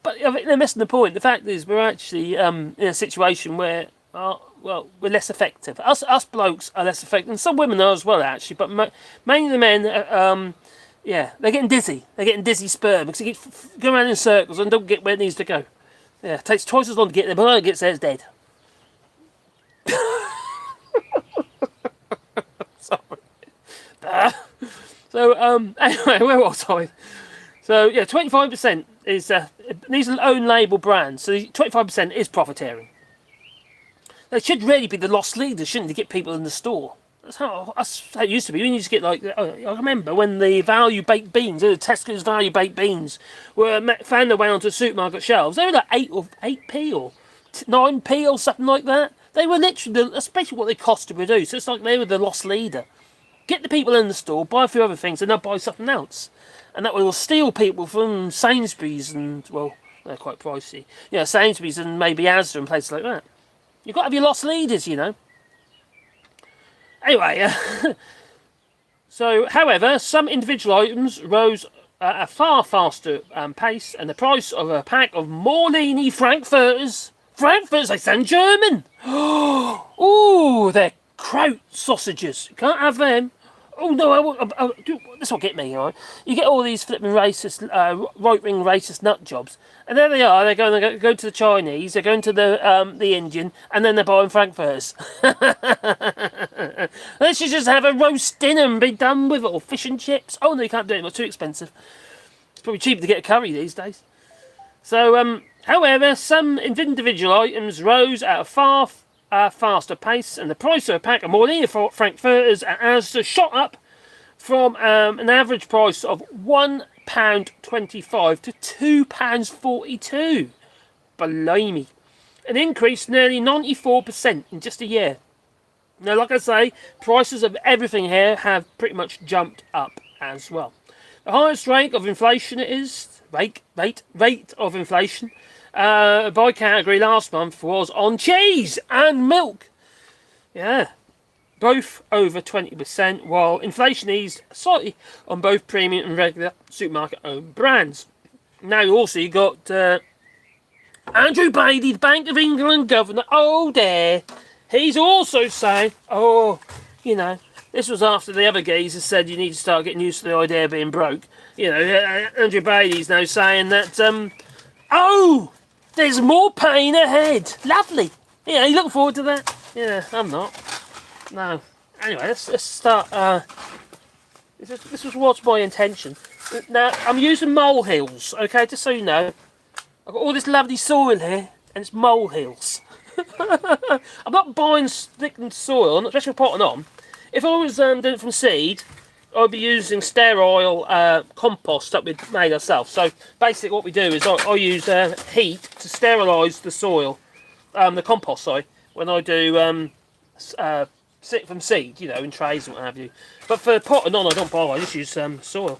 But they're missing the point. The fact is, we're actually in a situation where, we're less effective. Us blokes are less effective, and some women are as well, actually. But mainly the men, they're getting dizzy. They're getting dizzy sperm because they go around in circles and don't get where it needs to go. Yeah, it takes twice as long to get there, but when it gets there, it's dead. Sorry. So, anyway, where was I? So, 25% is these are own label brands, so 25% is profiteering. They should really be the lost leaders, shouldn't they? Get people in the store. That's how it used to be. You used to get like, I remember when the value baked beans, the Tesco's value baked beans, found their way onto the supermarket shelves. They were like 8p or 9p or something like that. They were literally, that's basically what they cost to produce. It's like they were the lost leader. Get the people in the store, buy a few other things, and they'll buy something else. And that will steal people from Sainsbury's and, well, they're quite pricey. Yeah, Sainsbury's and maybe Asda and places like that. You've got to have your lost leaders, you know. Anyway, so, however, some individual items rose at a far faster pace, and the price of a pack of Morlini Frankfurters, they sound German. Oh, they're kraut sausages. You can't have them. Oh no, this will get me, all right? You get all these flipping racist, right-wing racist nut jobs, and there they are. They're going to go to the Chinese, they're going to the Indian, and then they're buying frankfurters. They should just have a roast dinner and be done with it, or fish and chips. Oh no, you can't do it. It's too expensive. It's probably cheaper to get a curry these days. So, however, some individual items rose at a far faster pace, and the price of a pack of Morlina Frankfurters at Asda shot up from an average price of £1.25 to £2.42. Blimey. An increase nearly 94% in just a year. Now, like I say, prices of everything here have pretty much jumped up as well. The highest rate of inflation rate of inflation by category last month was on cheese and milk. Yeah, both over 20%, while inflation eased slightly on both premium and regular supermarket-owned brands. Now, also, you got Andrew Bailey, the Bank of England governor. Oh, there. He's also saying, oh, you know, this was after the other geezer said you need to start getting used to the idea of being broke. You know, Andrew Bailey's now saying that, oh, there's more pain ahead. Lovely. Yeah, you looking forward to that? Yeah, I'm not. No. Anyway, let's start. This was what's my intention. Now, I'm using molehills, okay, just so you know. I've got all this lovely soil here, and it's molehills. I'm not buying thickened soil, especially potting on. If I was doing it from seed, I'd be using sterile compost that we'd made ourselves. So basically what we do is I use heat to sterilise the soil, the compost, sorry, when I do sit from seed, you know, in trays and what have you. But for potting on, I don't buy, I just use soil.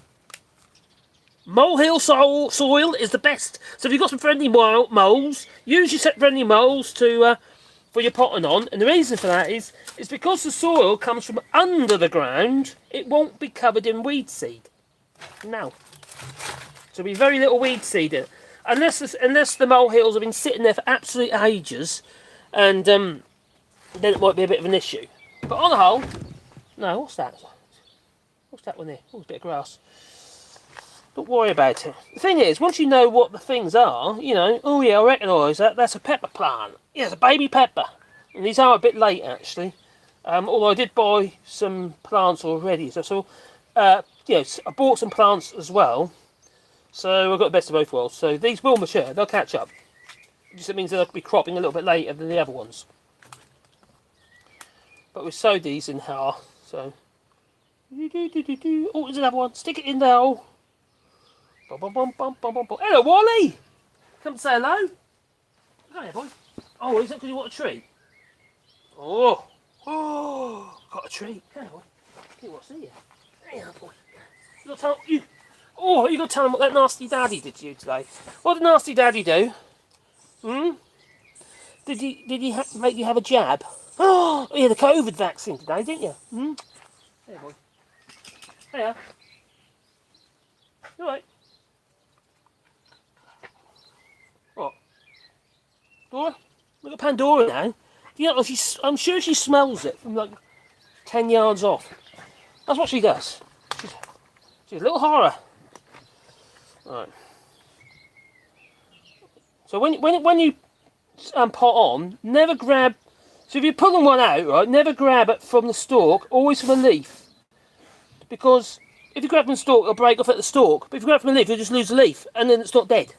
Molehill soil is the best. So if you've got some friendly moles, use your friendly moles to for your potting on. And the reason for that is because the soil comes from under the ground, it won't be covered in weed seed. No. So there'll be very little weed seed in it. Unless the molehills have been sitting there for absolute ages, and then it might be a bit of an issue. But on the whole, no, what's that? What's that one there? Oh, it's a bit of grass. Don't worry about it. The thing is, once you know what the things are, you know, oh yeah, I recognise that. That's a pepper plant. Yeah, it's a baby pepper. And these are a bit late, actually. Although I did buy some plants already. So yes, I bought some plants as well. So I've got the best of both worlds. So these will mature. They'll catch up. It just means they'll be cropping a little bit later than the other ones. But we sowed these in here. So. Oh, there's another one. Stick it in there. Oh. Hello, Wally! Come say hello. Come here, boy. Oh, is that because you want a treat? Oh, got a treat. Come here, boy. He wants to see you. There, boy. You got to tell you. Oh, you got to tell him what that nasty daddy did to you today. What did nasty daddy do? Did he make you have a jab? Oh, yeah, the COVID vaccine today, didn't you? There, boy. There. You all right? What? Dora? Look at Pandora now. You know, I'm sure she smells it from like 10 yards off. That's what she does. She's a little horror. Right. So when you pot on, never grab. So if you're pulling one out, right, never grab it from the stalk. Always from the leaf. Because if you grab from the stalk, it'll break off at the stalk. But if you grab from the leaf, you'll just lose the leaf, and then it's not dead.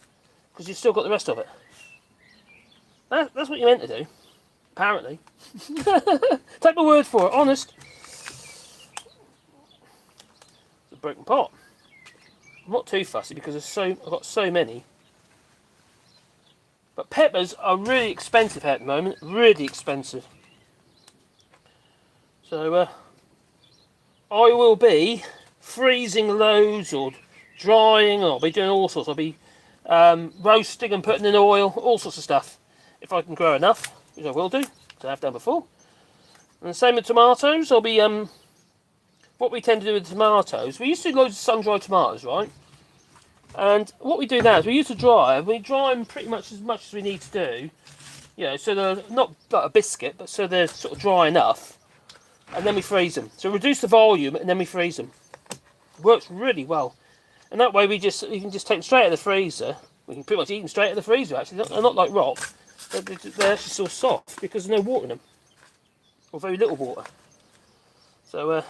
because you've still got the rest of it. That's what you meant to do, apparently. Take my word for it, honest. It's a broken pot. I'm not too fussy because I've got so many. But peppers are really expensive at the moment, really expensive. So I will be freezing loads or drying, or I'll be doing all sorts. I'll be roasting and putting in oil, all sorts of stuff. If I can grow enough, which I will do, as I've done before. And the same with tomatoes. I'll be what we tend to do with tomatoes. We used to do loads of sun-dried tomatoes, right? And what we do now is we used to dry. We dry them pretty much as we need to do. You know, so they're not like a biscuit, but so they're sort of dry enough. And then we freeze them. So reduce the volume and then we freeze them. It works really well. And that way you can just take them straight out of the freezer. We can pretty much eat them straight out of the freezer actually. They're not like rock. They're actually so soft because there's no water in them. Or very little water. So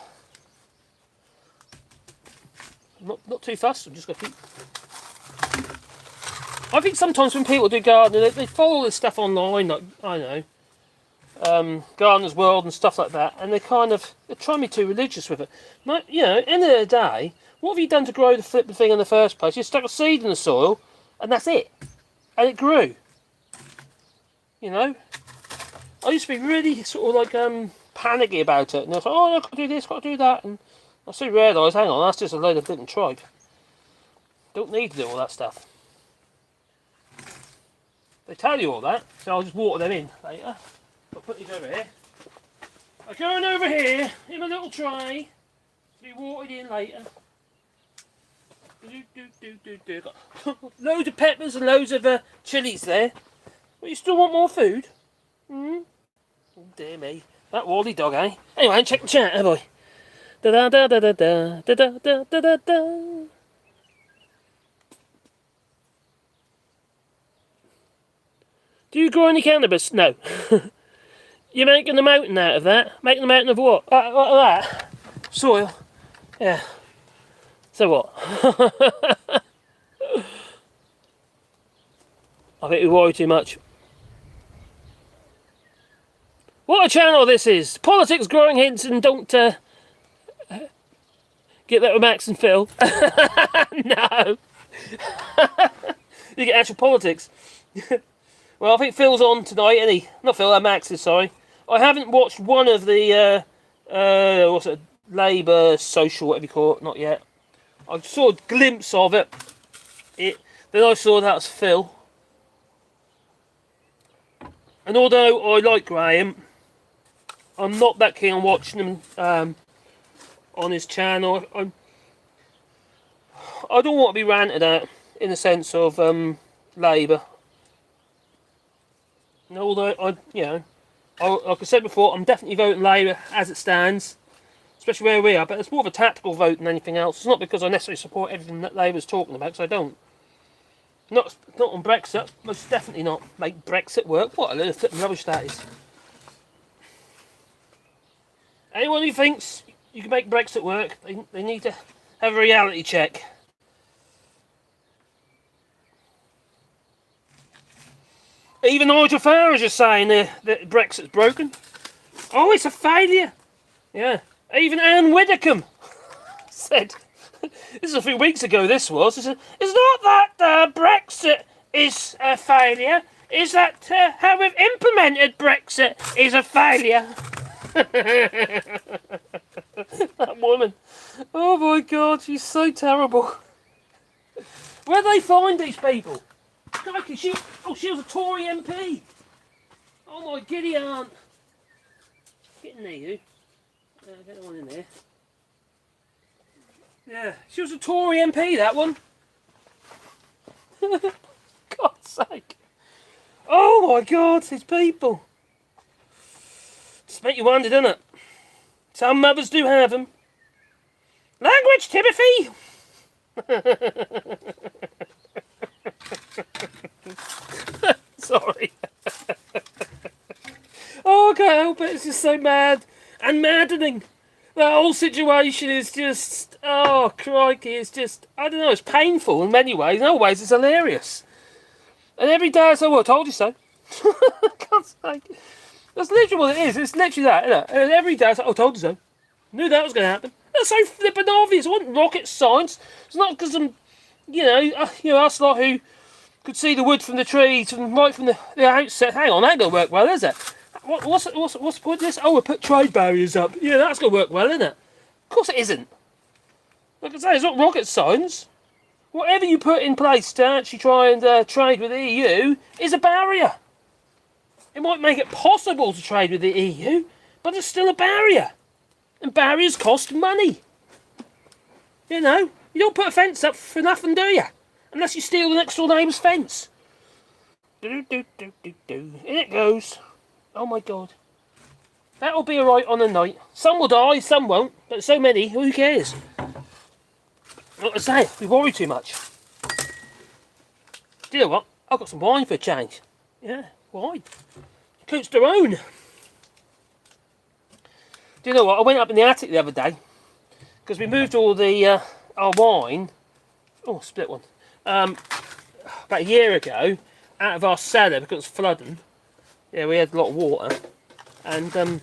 not too fast, I'm just going to keep... I think sometimes when people do gardening, they follow this stuff online, like, I don't know, Gardener's World and stuff like that, and they're trying to be too religious with it. Like, you know, at the end of the day, what have you done to grow the flipping thing in the first place? You stuck a seed in the soil, and that's it. And it grew. You know? I used to be really sort of like panicky about it, and I was like, oh, I've got to do this, got to do that, and I soon realised, hang on, that's just a load of flipping tripe. Don't need to do all that stuff. They tell you all that, so I'll just water them in later. I'll put these over here. I'm going over here in my little tray to be watered in later. Got loads of peppers and loads of chilies there. But you still want more food? Oh dear me. That Wally dog, eh? Anyway, check the chat, have I? Da da da da da da da da da da da. Do you grow any cannabis? No. You're making a mountain out of that? Making a mountain of what? That? Soil. Yeah. So what? I think we worry too much. What a channel this is! Politics, growing hints, and don't get that with Max and Phil. No. You get actual politics. Well, I think Phil's on tonight, isn't he? Not Phil, Max is, sorry. I haven't watched one of the, what's it, Labour, Social, whatever you call it, not yet. I saw a glimpse of it. Then I saw that was Phil. And although I like Graham, I'm not that keen on watching him on his channel. I don't want to be ranted at in the sense of Labour. And although like I said before, I'm definitely voting Labour as it stands, especially where we are. But it's more of a tactical vote than anything else. It's not because I necessarily support everything that Labour's talking about, because I don't. Not on Brexit. Most definitely not. Make Brexit work. What a little flipping rubbish that is. Anyone who thinks you can make Brexit work, they need to have a reality check. Even Nigel Farage is saying that Brexit's broken. Oh, it's a failure. Yeah. Even Anne Widdecombe said, this is a few weeks ago this was, it's not that Brexit is a failure, it's that how we've implemented Brexit is a failure. That woman. Oh my God, she's so terrible. Where do they find these people? Crikey, she was a Tory MP. Oh my giddy aunt. Get in there, you. Get the one in there. Yeah, she was a Tory MP, that one. God's sake. Oh my God, these people. Just make you wonder, doesn't it? Some mothers do have them. Language, Timothy! Sorry. Oh, I can't help it. It's just so mad and maddening. The whole situation is just, oh, crikey, it's just, I don't know, it's painful in many ways. In other ways, it's hilarious. And every day I say, well, I told you so. God's sake. That's literally what it is. It's literally that, isn't it? And every day I say, oh, I told you so. Knew that was going to happen. That's so flippin' obvious. It wasn't rocket science. It's not because I'm, us lot who could see the wood from the trees right from the outset. Hang on, that ain't going to work well, is it? What's the point of this? Oh, we'll put trade barriers up. Yeah, that's going to work well, isn't it? Of course it isn't. Like I say, it's not rocket science. Whatever you put in place to actually try and trade with the EU is a barrier. It might make it possible to trade with the EU, but it's still a barrier. And barriers cost money. You don't put a fence up for nothing, do you? Unless you steal the next door neighbour's fence. In it goes. Oh my God. That'll be alright on a night. Some will die, some won't. But so many, who cares? Like I say, we worry too much. Do you know what? I've got some wine for a change. Yeah, wine. Coots their own. Do you know what? I went up in the attic the other day because we moved all the our wine. Oh, split one. About a year ago, out of our cellar because it was flooding. Yeah, we had a lot of water, and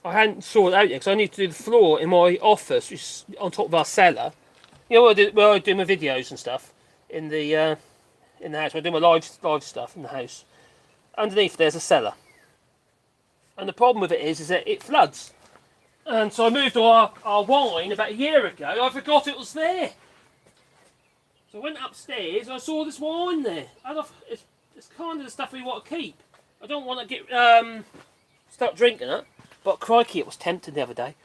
I hadn't sorted it out yet because I need to do the floor in my office, which is on top of our cellar. You know, where I do my videos and stuff in the house. Where I do my live stuff in the house. Underneath there's a cellar, and the problem with it is that it floods. And so I moved all our wine about a year ago. I forgot it was there. So I went upstairs and I saw this wine there. And it's kind of the stuff we want to keep. I don't want to get start drinking it, but crikey, it was tempting the other day.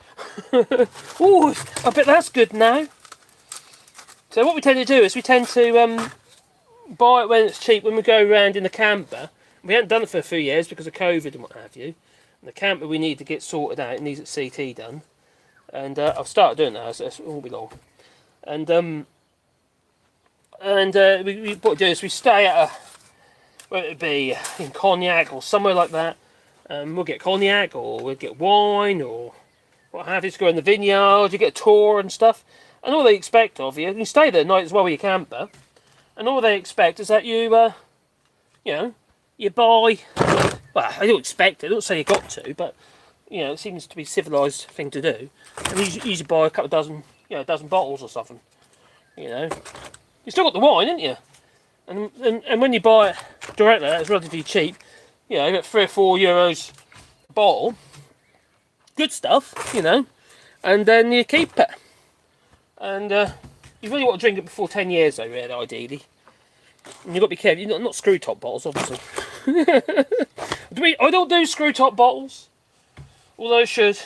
Oh, I bet that's good now. So what we tend to do is we tend to buy it when it's cheap when we go around in the camper. We haven't done it for a few years because of COVID and what have you. And the camper we need to get sorted out. It needs its CT done. And I've started doing that, so it won't be long. And what we do is we stay at whether it be in Cognac or somewhere like that. We'll get Cognac or we'll get wine or what have you. Just go in the vineyard, you get a tour and stuff. And all they expect of you, you stay there at night as well with your camper. And all they expect is that you buy. Well, I don't expect it. I don't say you got to, but it seems to be a civilised thing to do. And you usually buy a couple of dozen, a dozen bottles or something. You still got the wine, haven't you? And when you buy it directly, it's relatively cheap. You get €3 or €4 a bottle. Good stuff, and then you keep it. And you really want to drink it before 10 years, though, really, ideally. And you've got to be careful. You're not screw top bottles, obviously. I don't do screw top bottles, although I should.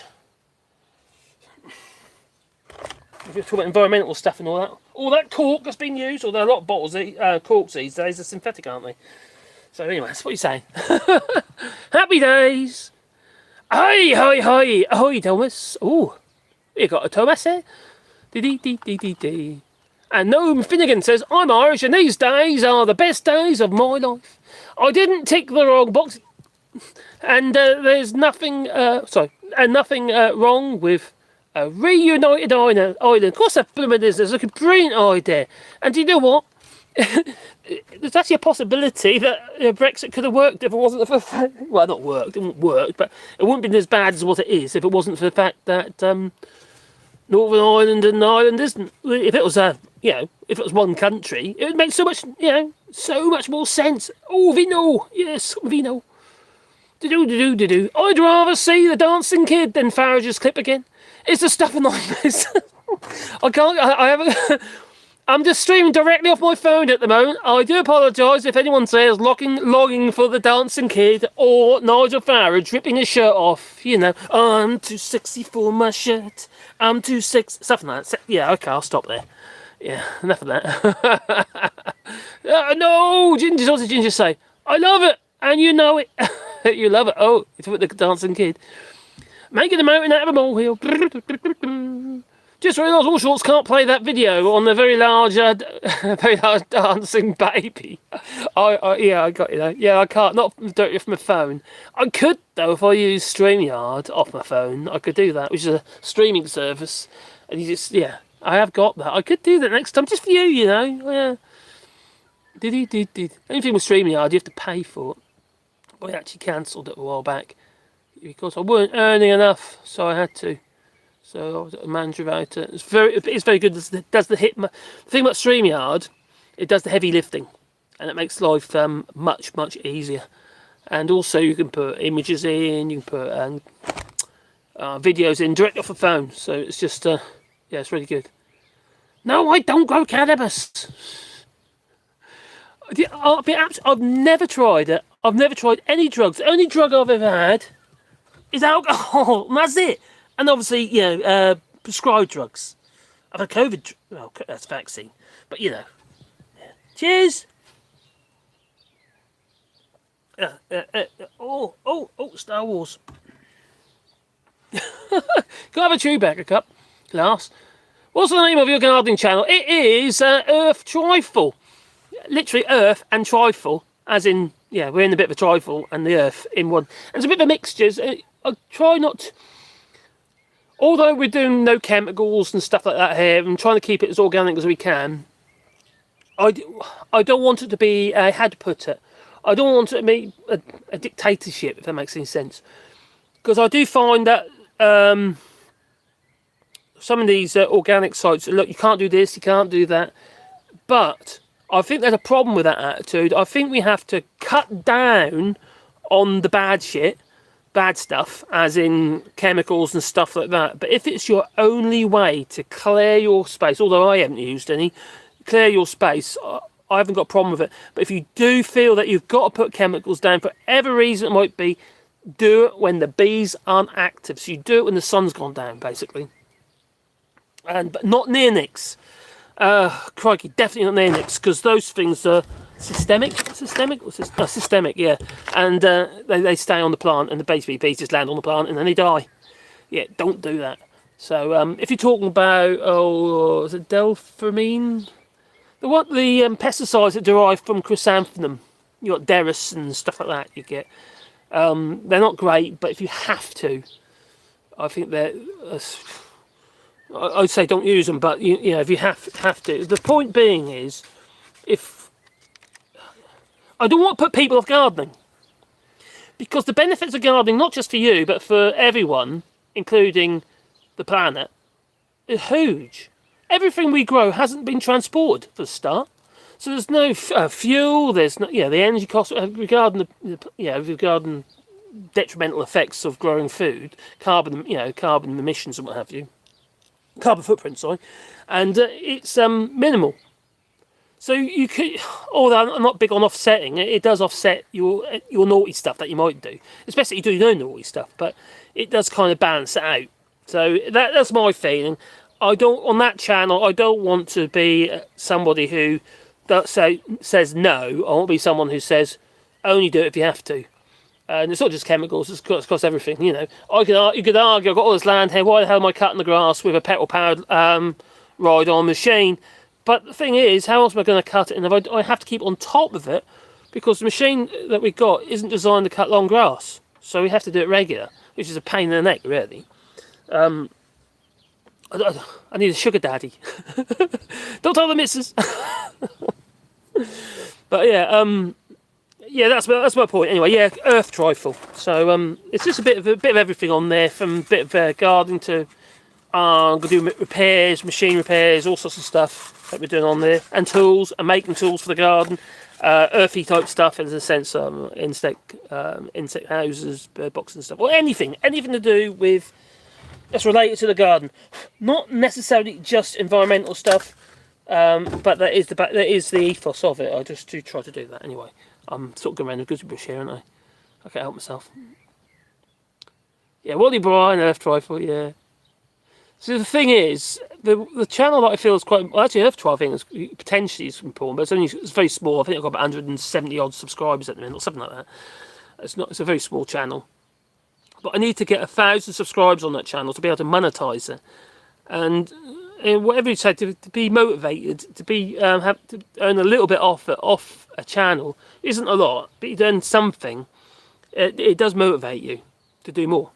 If you're talking about environmental stuff and all that cork that's been used, although a lot of bottles, corks these days are synthetic, aren't they? So anyway, that's what you're saying. Happy days. Hi, Thomas. Oh, you got a Thomas here? Dee. And Noam Finnegan says, I'm Irish and these days are the best days of my life. I didn't tick the wrong box. And there's nothing wrong with a reunited island. Of course that blooming is. There's a brilliant idea. And do you know what? There's actually a possibility that Brexit could have worked if it wasn't for the fact... Well, not worked. It wouldn't work, but it wouldn't have been as bad as what it is if it wasn't for the fact that... Northern Ireland and Ireland isn't. If it was if it was one country, it would make so much more sense. Oh, vino, yes, vino. Do. I'd rather see the dancing kid than Farage's clip again. It's the stuff like this. I can't. I haven't. I'm just streaming directly off my phone at the moment. I do apologise if anyone says logging for the dancing kid or Nigel Farage ripping his shirt off. I'm too sexy for my shirt. I'm too sexy. Something like that. Yeah, okay, I'll stop there. Yeah, enough of that. No, Ginger, what did Ginger say? I love it, and you know it. You love it. Oh, it's with the dancing kid. Making a mountain out of a molehill. Just realised AllShorts can't play that video on the very large dancing baby. I got you though. Yeah, I can't. Not directly from my phone. I could though if I use StreamYard off my phone. I could do that, which is a streaming service. And I have got that. I could do that next time just for you. Yeah. Did he? Did. Anything with StreamYard, you have to pay for it. I actually cancelled it a while back because I weren't earning enough, so I had to. So I was a manager about it. It's very good. It does the hit. The thing about StreamYard, it does the heavy lifting, and it makes life much easier. And also you can put images in, you can put videos in direct off the phone. So it's just yeah, it's really good. No, I don't grow cannabis. I've never tried it. I've never tried any drugs. The only drug I've ever had is alcohol, and that's it. And obviously, prescribed drugs. I've had COVID. Well, that's vaccine, but Yeah. Cheers. Star Wars. Can I have a Chewbacca cup? Glass. What's the name of your gardening channel? It is Earth Trifle. Literally Earth and Trifle, as in, yeah, we're in a bit of a trifle and the Earth in one. And it's a bit of a mixture. I try not to, although we're doing no chemicals and stuff like that here, and trying to keep it as organic as we can, I don't want it to be, how to put it, I don't want it to be a dictatorship, if that makes any sense. Because I do find that some of these organic sites, look, you can't do this, you can't do that. But I think there's a problem with that attitude. I think we have to cut down on the bad stuff, as in chemicals and stuff like that. But if it's your only way to clear your space, although I haven't used any, clear your space, I haven't got a problem with it. But if you do feel that you've got to put chemicals down for whatever reason it might be, do it when the bees aren't active. So you do it when the sun's gone down, basically. But not neonics. Crikey, definitely not neonics, because those things are systemic, yeah. And they stay on the plant, and the basically bees just land on the plant and then they die. Yeah, don't do that. So if you're talking about, is it delphamine? The pesticides that derive from chrysanthemum, you got Derris and stuff like that. You get. They're not great, but if you have to, I think they're. I'd say don't use them, but you know if you have to. The point being is, if I don't want to put people off gardening, because the benefits of gardening, not just for you but for everyone, including the planet, is huge. Everything we grow hasn't been transported for a start, so there's no fuel. There's no, the energy costs regarding regarding detrimental effects of growing food, carbon emissions and what have you. Carbon footprint, sorry, and it's minimal. So you could, although I'm not big on offsetting, it does offset your naughty stuff that you might do, especially if you do no naughty stuff. But it does kind of balance it out. So that's my feeling. On that channel, I don't want to be somebody who says no. I want to be someone who says only do it if you have to. And it's not just chemicals, it's across everything, you could argue, I've got all this land here, why the hell am I cutting the grass with a petrol-powered ride-on machine? But the thing is, how else am I going to cut it? And if I have to keep on top of it, because the machine that we've got isn't designed to cut long grass. So we have to do it regular, which is a pain in the neck, really. I need a sugar daddy. Don't tell the missus. But yeah, that's my point. Anyway, yeah, Earth Trifle. So it's just a bit of everything on there, from a bit of gardening to I'm gonna do repairs, machine repairs, all sorts of stuff that we're doing on there, and tools, and making tools for the garden, earthy type stuff, in a sense, insect houses, bird boxes and stuff, or anything to do with that's related to the garden. Not necessarily just environmental stuff, but that is the ethos of it. I just do try to do that anyway. I'm sort of going around the goosey bush here, aren't I? I can't help myself. Yeah, Wally Bryan, Earth Trifle, yeah. So the thing is, the channel that I feel is quite... Well, actually, Earth Trifle, I think, is potentially is important, but it's very small. I think I've got about 170 odd subscribers at the minute, or something like that. It's a very small channel. But I need to get 1,000 subscribers on that channel to be able to monetize it. And whatever you say, to be motivated, to be have to earn a little bit off a channel isn't a lot, but you earn something. It does motivate you to do more,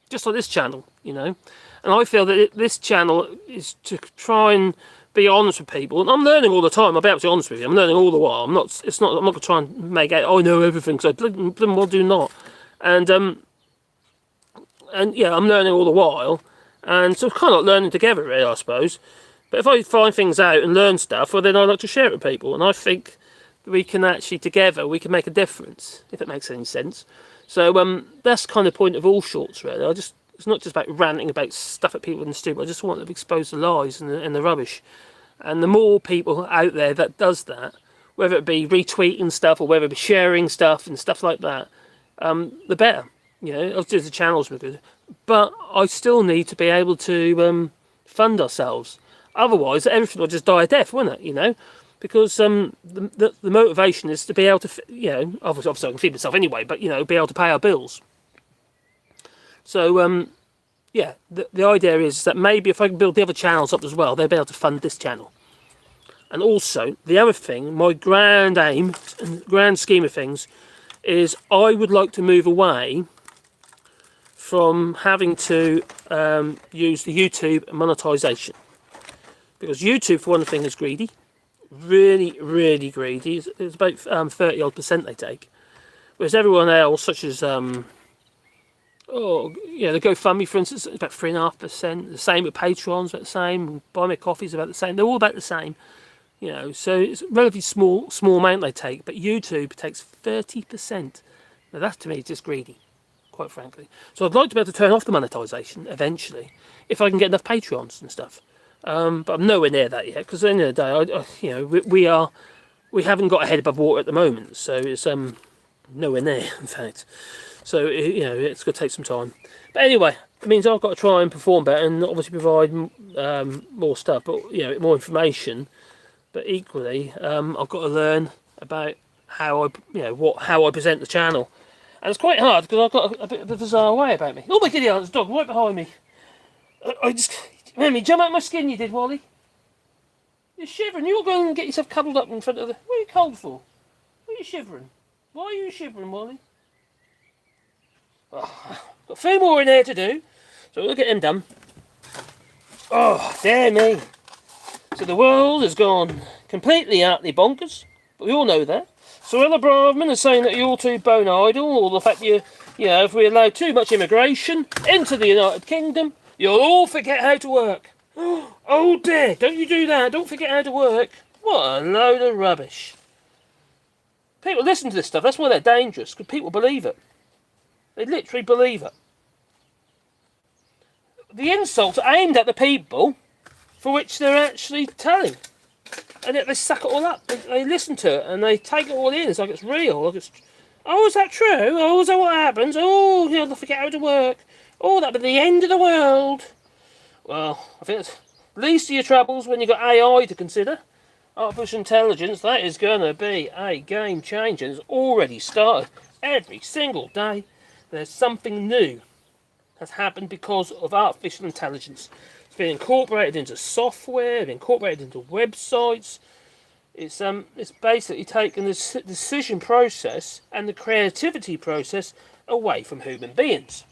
just like this channel, And I feel that this channel is to try and be honest with people, and I'm learning all the time. I'll be able to be honest with you. I'm learning all the while. I'm not. It's not. I'm not going to try and make out. Oh, I know everything. Because I bloody well do not. And yeah, I'm learning all the while, and so kind of like learning together, really, I suppose. But if I find things out and learn stuff, well, then I like to share it with people, and I think we can actually together we can make a difference, if it makes any sense. So that's kind of the point of AllShorts, really. It's not just about ranting about stuff at people in the stupid. I just want to expose the lies and the rubbish. And the more people out there that does that, whether it be retweeting stuff or whether it be sharing stuff and stuff like that, the better. You know, obviously the channels were good, but I still need to be able to fund ourselves. Otherwise, everything will just die a death, won't it? You know, because the motivation is to be able to, you know, obviously I can feed myself anyway, but you know, be able to pay our bills. So yeah, the idea is that maybe if I can build the other channels up as well, they'll be able to fund this channel. And also, the other thing, my grand aim and grand scheme of things, is I would like to move away from having to use the YouTube monetization. Because YouTube, for one thing, is greedy. Really, really greedy. It's about 30% they take. Whereas everyone else, such as, the GoFundMe, for instance, is about 3.5%. The same with Patreon's about the same. Buy Me a Coffee's about the same. They're all about the same. You know, so it's a relatively small amount they take. But YouTube takes 30%. Now that, to me, is just greedy, quite frankly. So I'd like to be able to turn off the monetization eventually, if I can get enough Patreons and stuff. But I'm nowhere near that yet, because at the end of the day, we haven't got a head above water at the moment, so it's nowhere near, in fact. So it's going to take some time. But anyway, it means I've got to try and perform better, and obviously provide more stuff, but more information. But equally, I've got to learn about how I present the channel, and it's quite hard because I've got a bit of a bizarre way about me. Oh my giddy aunt's dog right behind me. I just. Mammy, jump out my skin, you did, Wally. You're shivering. You're going and get yourself cuddled up in front of the... What are you cold for? Why are you shivering? Why are you shivering, Wally? Oh, got a few more in there to do, so we'll get them done. Oh, dear me. So the world has gone completely utterly bonkers, but we all know that. So Ella Braverman is saying that you're too bone idle, or the fact if we allow too much immigration into the United Kingdom, you'll all forget how to work. Oh dear, don't you do that. Don't forget how to work. What a load of rubbish. People listen to this stuff. That's why they're dangerous, because people believe it. They literally believe it. The insults are aimed at the people for which they're actually telling. And yet they suck it all up. They listen to it and they take it all in. It's like it's real. Like it's, oh, is that true? Oh, is that what happens? Oh, they'll forget how to work. Oh, that'll be the end of the world. Well, I think it's least of your troubles when you've got AI to consider. Artificial intelligence, that is going to be a game changer. It's already started. Every single day there's something new has happened because of artificial intelligence. It's been incorporated into software, incorporated into websites. It's basically taken the decision process and the creativity process away from human beings.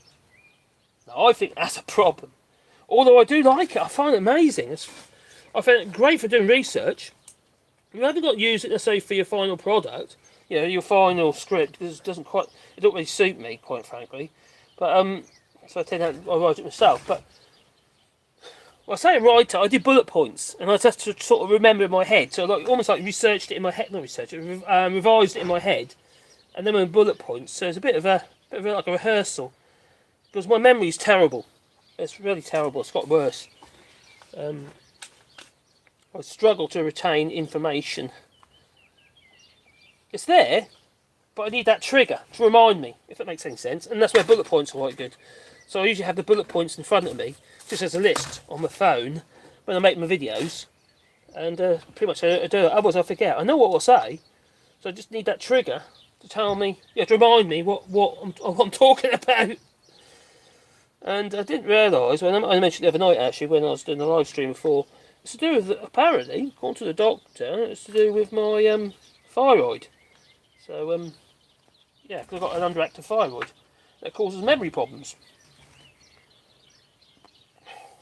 Now, I think that's a problem. Although I do like it, I find it amazing. I find it great for doing research. You haven't got to use it necessarily for your final product, your final script, because it don't really suit me, quite frankly. But so I tend to write it myself. But when I say write it, I do bullet points, and I just to sort of remember in my head. So almost like researched it in my head, not researched it, revised it in my head, and then with bullet points. So it's a bit of like a rehearsal. Because my memory's terrible. It's really terrible. It's got worse. I struggle to retain information. It's there, but I need that trigger to remind me, if that makes any sense. And that's where bullet points are quite good. So I usually have the bullet points in front of me, just as a list on my phone, when I make my videos. And pretty much I do it. Otherwise I forget. I know what I'll say, so I just need that trigger to tell me, to remind me what I'm talking about. And I didn't realise, when I mentioned the other night actually, when I was doing the live stream before, it's to do with, apparently, according to the doctor, it's to do with my thyroid. So, yeah, because I've got an underactive thyroid that causes memory problems.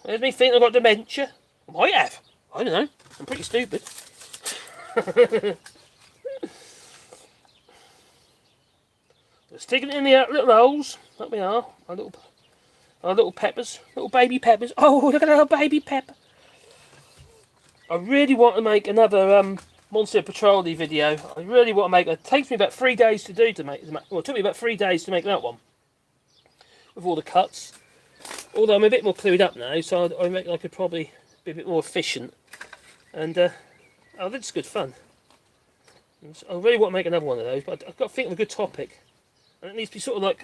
There's me thinking I've got dementia. I might have. I don't know. I'm pretty stupid. Sticking it in the little holes. That we are. Our little peppers. Little baby peppers. Oh, look at that little baby pepper. I really want to make another Monster Patrolly video. I really want to make it. It takes me about 3 days to do to make. Well, it took me about 3 days to make that one. With all the cuts. Although I'm a bit more clued up now, so I reckon I could probably be a bit more efficient. And, oh, that's good fun. I really want to make another one of those, but I've got to think of a good topic. And it needs to be sort of like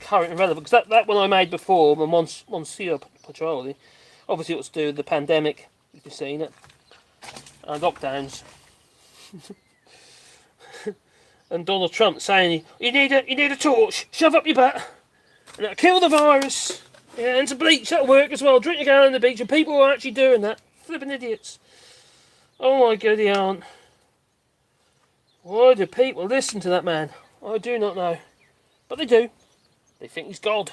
current and relevant. Because that one I made before, the Monsieur Patrolly, obviously it was to do with the pandemic, if you've seen it. And lockdowns. And Donald Trump saying, you need a torch, shove up your butt, and that'll kill the virus. Yeah, and some bleach, that'll work as well. Drink a gallon on the beach, and people are actually doing that. Flipping idiots. Oh my god, they aren't. Why do people listen to that man? I do not know. But they do. They think he's God.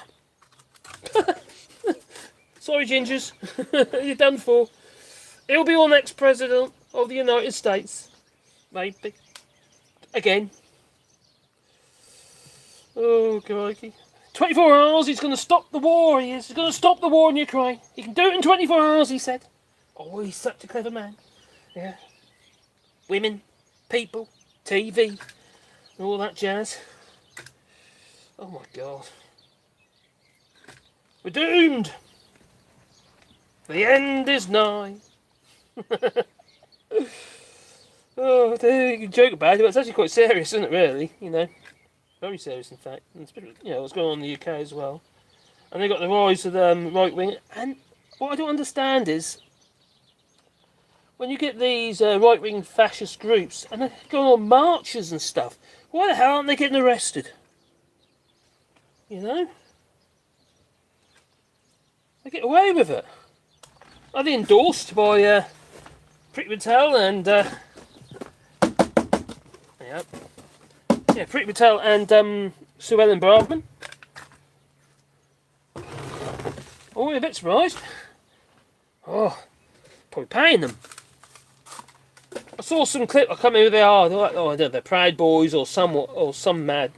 Sorry, Gingers. You're done for. He'll be our next president of the United States. Maybe. Again. Oh, crikey. 24 hours, he's going to stop the war, he is. He's going to stop the war in Ukraine. He can do it in 24 hours, he said. Oh, he's such a clever man. Yeah. Women, people, TV, and all that jazz. Oh my God. We're doomed. The end is nigh. Oh, you can joke about it, but it's actually quite serious, isn't it, really? You know, very serious, in fact. And you know, what's going on in the UK as well. And they got the rise of the right wing. And what I don't understand is, when you get these right-wing fascist groups, and they're going on marches and stuff, why the hell aren't they getting arrested? You know? They get away with it. Are they endorsed by Priti Patel and Priti Patel and Sue Ellen Braverman? Oh, you're a bit surprised. Oh, probably paying them. I saw some clip. I can't remember who they are. They're like, oh, I don't know, they're Proud Boys or some mad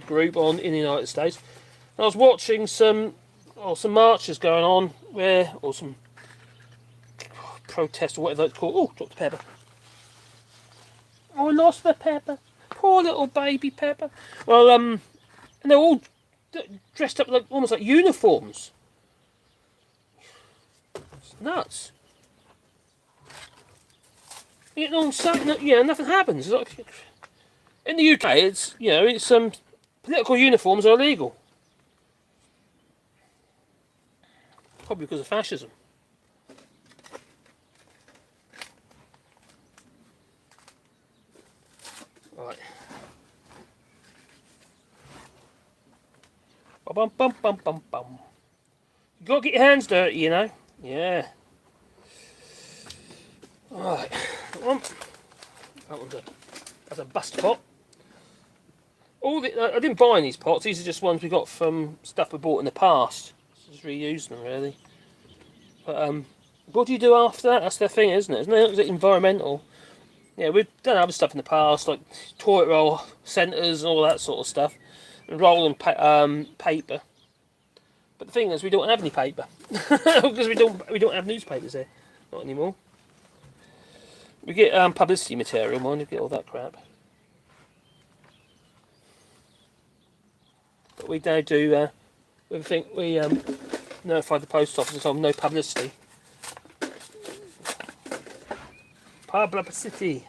group in the United States. And I was watching some marches going on or some protest or whatever it's called. Oh, dropped the pepper. Oh, I lost the pepper. Poor little baby pepper. Well, and they're all dressed up like almost like uniforms. It's nuts. You know, nothing happens. It's like, in the UK, it's political uniforms are illegal. Probably because of fascism. Right. Bum bum bum bum bum. You gotta get your hands dirty, you know. Yeah. Right. That's a bust pot. I didn't buy these pots. These are just ones we got from stuff we bought in the past. Just reusing them, really. But what do you do after that? That's the thing, isn't it? Isn't it environmental? Yeah, we've done other stuff in the past, like toilet roll centres and all that sort of stuff, and rolling paper. But the thing is, we don't have any paper because we don't have newspapers here, not anymore. We get publicity material, mind you, get all that crap. But we now do. We notify the post office of no publicity. Publicity.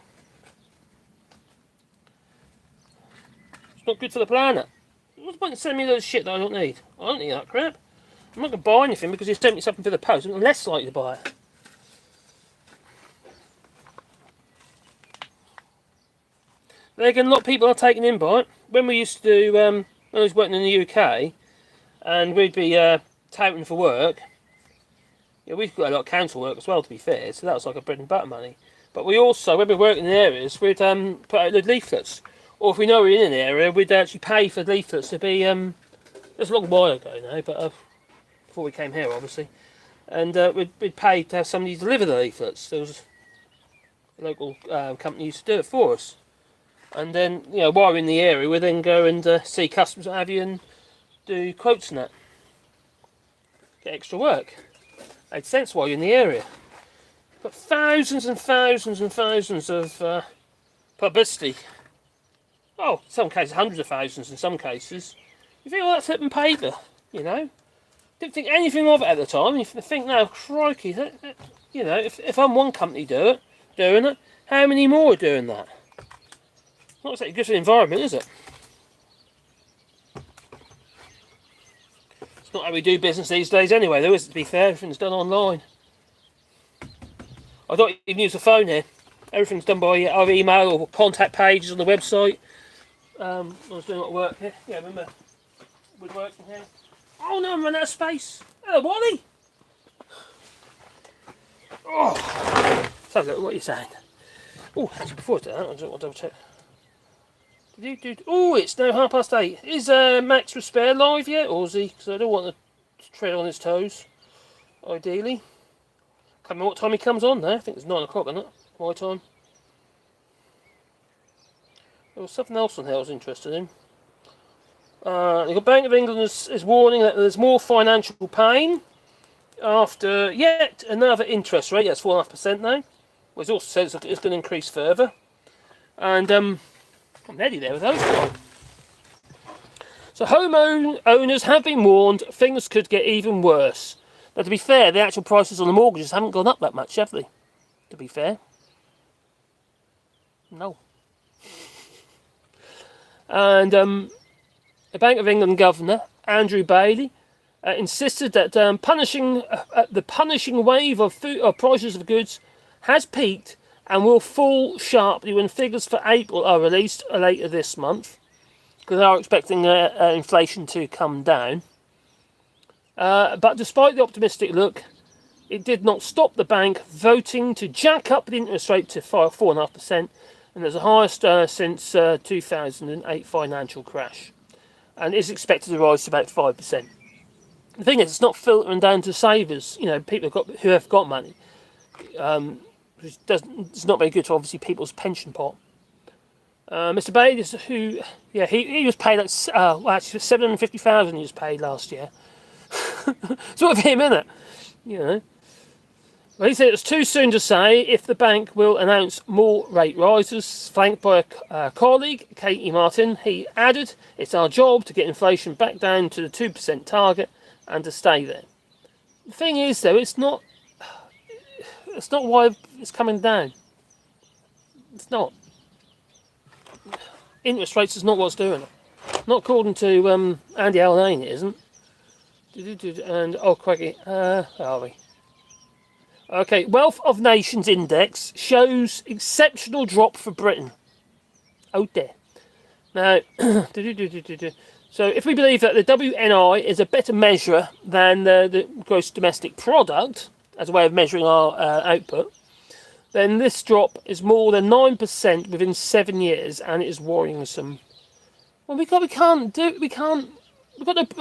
It's not good for the planet. What's the point of sending me those shit that I don't need? I don't need that crap. I'm not going to buy anything because you sent me something for the post. I'm less likely to buy it. Then again, a lot of people are taken in by it. When we used to do, when I was working in the UK, and we'd be touting for work, we've got a lot of council work as well, to be fair, so that was like a bread and butter money. But we also, when we work in the areas, we'd put out the leaflets. Or if we know we're in an area, we'd actually pay for the leaflets to be, it's a long while ago now, but before we came here, obviously. and we'd pay to have somebody deliver the leaflets. There was a local company used to do it for us. And then, while we're in the area, we'd then go and see customers, what have you, and do quotes and that. Get extra work. Made sense while you're in the area. But thousands and thousands and thousands of publicity. Oh, in some cases, hundreds of thousands in some cases. You think, well, that's it in paper, Didn't think anything of it at the time. You think now, crikey, if I'm one company doing it, how many more are doing that? Not exactly good for the environment, is it? It's not how we do business these days anyway, though, is it, to be fair? Everything's done online. I don't even use the phone here. Everything's done by either email or contact pages on the website. I was doing a lot of work here. Yeah, remember woodworking here. Oh no, I'm running out of space. Hello, Wally. Oh, so look, what are you saying? Oh, actually, before I do that, I just want to double check. Oh, it's now 8:30. Is Max with Spare live yet, or is he? Because I don't want to tread on his toes. Ideally, can't remember what time he comes on now. I think it's 9 o'clock, isn't it? My time. There was something else on here I was interested in. The Bank of England is warning that there's more financial pain after yet another interest rate. That's 4.5% now. Well, it also says that it's going to increase further. And I'm nearly there with those guys. So owners have been warned things could get even worse. Now, to be fair, the actual prices on the mortgages haven't gone up that much, have they? To be fair. No. And the Bank of England Governor, Andrew Bailey, insisted that the punishing wave of prices of goods has peaked and will fall sharply when figures for April are released later this month, because they are expecting inflation to come down. But despite the optimistic look, it did not stop the bank voting to jack up the interest rate to 4.5%, and it's the highest since 2008 financial crash, and is expected to rise to about 5%. The thing is, it's not filtering down to savers, people who have got money. It's not very good to obviously people's pension pot. Mr. Bailey, he was paid actually $750,000 he was paid last year. Sort of him, innit? Well, he said it's too soon to say if the bank will announce more rate rises. Flanked by a colleague, Katie Martin, he added, "It's our job to get inflation back down to the 2% target and to stay there." The thing is, though, it's not why it's coming down. It's not. Interest rates is not what's doing it. Not according to Andy Allen, it isn't. And crikey, where are we? Okay, Wealth of Nations Index shows exceptional drop for Britain. Oh dear. Now, so if we believe that the WNI is a better measure than the gross domestic product as a way of measuring our output, then this drop is more than 9% within 7 years, and it is worrisome. Well, we've got a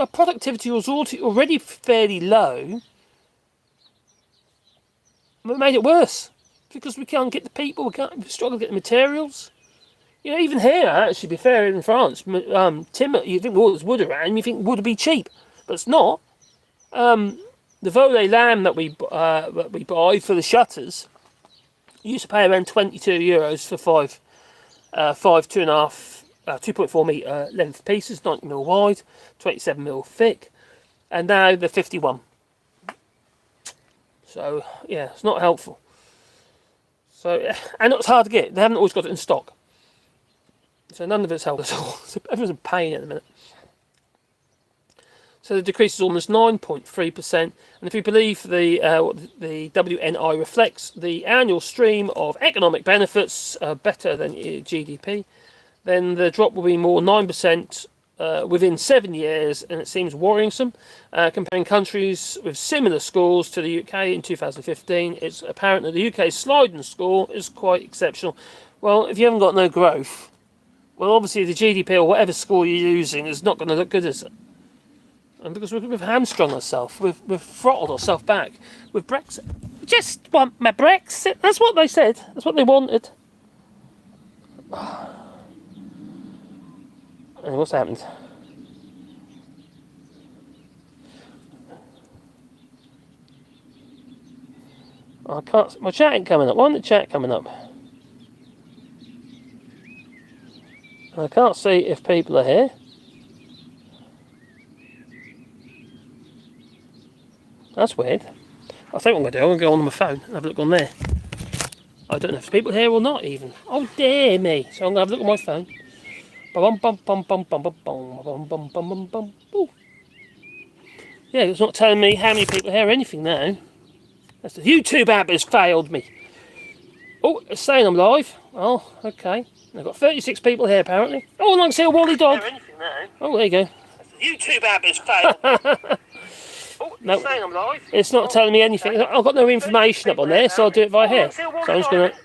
productivity was already fairly low. We made it worse because we can't get the people. We struggle to get the materials. Even here, actually, to be fair, in France, timber. You think there's wood around. You think wood would be cheap, but it's not. The Volet lamb that we buy for the shutters, you used to pay around €22 for five 2.4 metre length pieces, 90mm wide, 27mm thick, and now they're 51. So yeah, it's not helpful. So, and it's hard to get. They haven't always got it in stock. So none of it's helpful at all. So everyone's in pain at the minute. So the decrease is almost 9.3%. And if you believe the WNI reflects the annual stream of economic benefits better than GDP, then the drop will be more 9% within 7 years, and it seems worrisome. Comparing countries with similar scores to the UK in 2015, it's apparent that the UK's sliding score is quite exceptional. Well, if you haven't got no growth, well, obviously the GDP or whatever score you're using is not going to look good, is it? and because we've hamstrung ourselves, we've throttled ourselves back with Brexit. We just want my Brexit. That's what they said. That's what they wanted. And what's happened? I can't. My chat ain't coming up. Why isn't the chat coming up? I can't see if people are here. That's weird. I think what I'm going to do, I'm going to go on my phone and have a look on there. I don't know if there's people here or not even. Oh dear me. So I'm going to have a look on my phone. Ooh. Yeah, it's not telling me how many people are here or anything now. That's the YouTube app has failed me. Oh, it's saying I'm live. Oh, okay. I've got 36 people here apparently. Oh, and I can see a Wally dog. Oh, there you go. That's the YouTube app has failed. Oh, no, saying I'm live. It's not telling me anything. I've got no information up on there, so I'll do it via here. So I'm just going to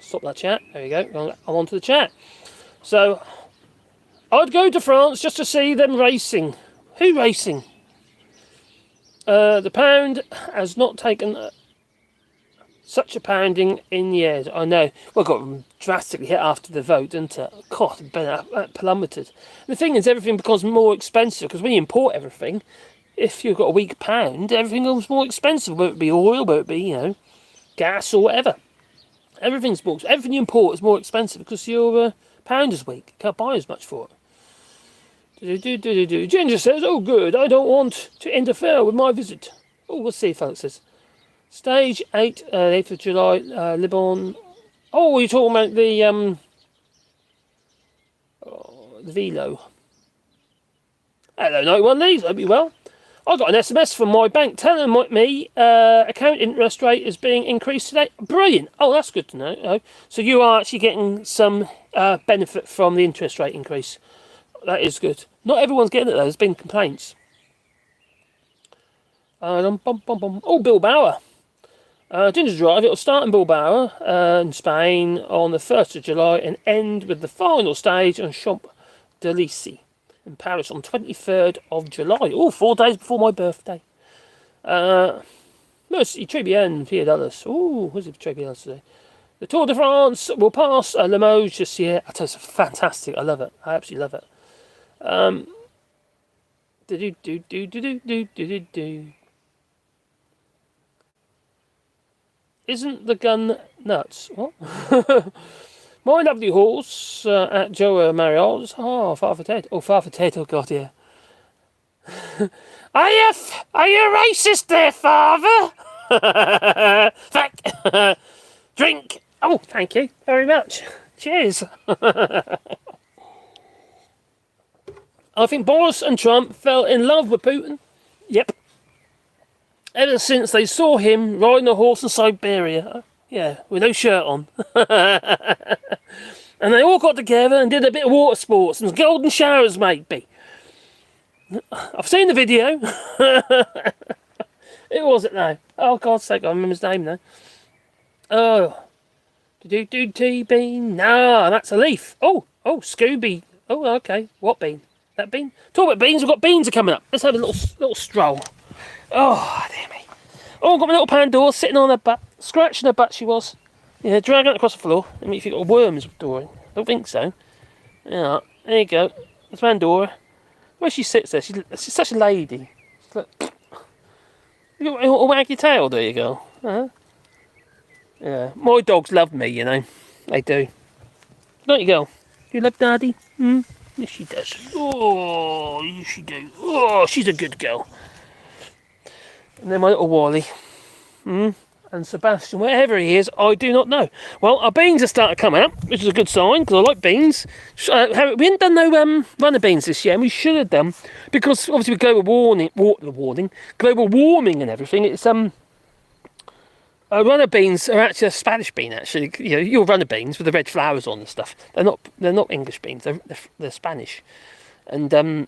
stop that chat. There we go. I'm on to the chat. So, I'd go to France just to see them racing. Who racing? The pound has not taken such a pounding in years. I know. Well, it got drastically hit after the vote, didn't it? God, it plummeted. The thing is, everything becomes more expensive because when you import everything, if you've got a weak pound, everything becomes more expensive, whether it be oil, whether it be, gas or whatever. Everything you import is more expensive because your pound is weak. You can't buy as much for it. Ginger says, oh good, I don't want to interfere with my visit. Oh, we'll see if Alex says. Stage 8, 8th of July, Liban. Oh, you're talking about the Velo. Hello, 91 Leeds, hope you're well. I got an SMS from my bank telling me account interest rate is being increased today. Brilliant. Oh, that's good to know. Oh, so you are actually getting some benefit from the interest rate increase. That is good. Not everyone's getting it though. There's been complaints. Oh, Bilbao. Ginger Drive. It will start in Bilbao in Spain on the 1st of July and end with the final stage on Champs-Élysées in Paris on 23rd of July. Oh, 4 days before my birthday. Merci, très bien, Pierre Dallas. Oh, what's it, très bien today? The Tour de France will pass Limoges this year. It's fantastic. I love it. I absolutely love it. Isn't the gun nuts? What? My lovely horse at Joe Marriot's. Oh, Father Ted. Oh, Father Ted. Oh, God, yeah. Are you racist there, Father? Fact. Drink. Oh, thank you very much. Cheers. I think Boris and Trump fell in love with Putin. Yep. Ever since they saw him riding a horse in Siberia. Yeah, with no shirt on. And they all got together and did a bit of water sports and golden showers, maybe. I've seen the video. Who was it now? Oh, God's sake, I remember his name now. Oh. T-bean. No, that's a leaf. Oh, Scooby. Oh, okay. What bean? That bean? Talk about beans, we've got beans are coming up. Let's have a little stroll. Oh, dear me. Oh, I've got my little Pandora sitting on her butt. Scratching her butt she was. Yeah, dragging it across the floor. I mean, if you've got worms, Dora. I don't think so. Yeah, there you go. There's Pandora. Where she sits there, she's such a lady. Look. You got a wag your tail, do you, girl? Uh-huh. Yeah, my dogs love me, They do. Don't you, girl? You love Daddy? Hmm? Yes, she does. Oh, yes, she do. Oh, she's a good girl. And then my little Wally. And Sebastian, wherever he is, I do not know. Well, our beans have started coming up, which is a good sign, because I like beans. We haven't done no runner beans this year, and we should have done, because obviously with global warming and everything, it's runner beans are actually a Spanish bean. Actually, your runner beans with the red flowers on and stuff. They're not English beans. They're Spanish, and the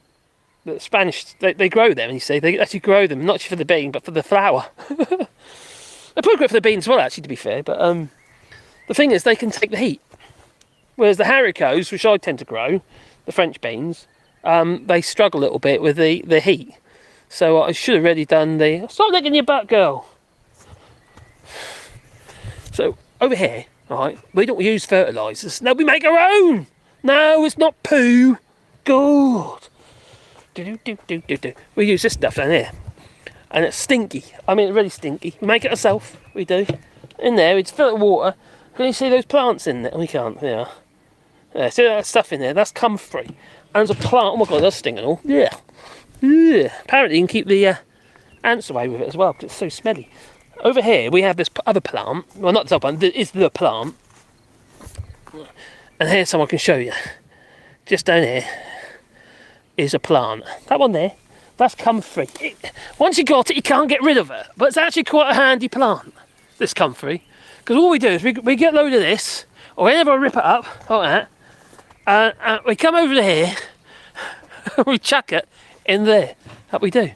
Spanish they grow them. And you see, they actually grow them not actually for the bean, but for the flower. They probably grow for the beans as well, actually, to be fair. But the thing is, they can take the heat, whereas the haricots, which I tend to grow, the French beans, they struggle a little bit with the heat. So I should have already done the... Stop licking your butt, girl. So over here, right, we don't use fertilisers. No, we make our own. No, it's not poo. Good. We use this stuff down here. And it's stinky. I mean, it's really stinky. We make it ourselves. We do. In there, we just fill it with water. Can you see those plants in there? We can't. Yeah. Yeah, see that stuff in there? That's comfrey. And there's a plant. Oh my god, that's stinging all. Yeah. Yeah. Apparently, you can keep the ants away with it as well because it's so smelly. Over here, we have this other plant. Well, not this other plant. It's the plant. And here's someone can show you. Just down here is a plant. That one there. That's comfrey. Once you got it, you can't get rid of it. But it's actually quite a handy plant, this comfrey. Because all we do is we get a load of this, or whenever I rip it up, like that, we come over to here, we chuck it in there. That we do.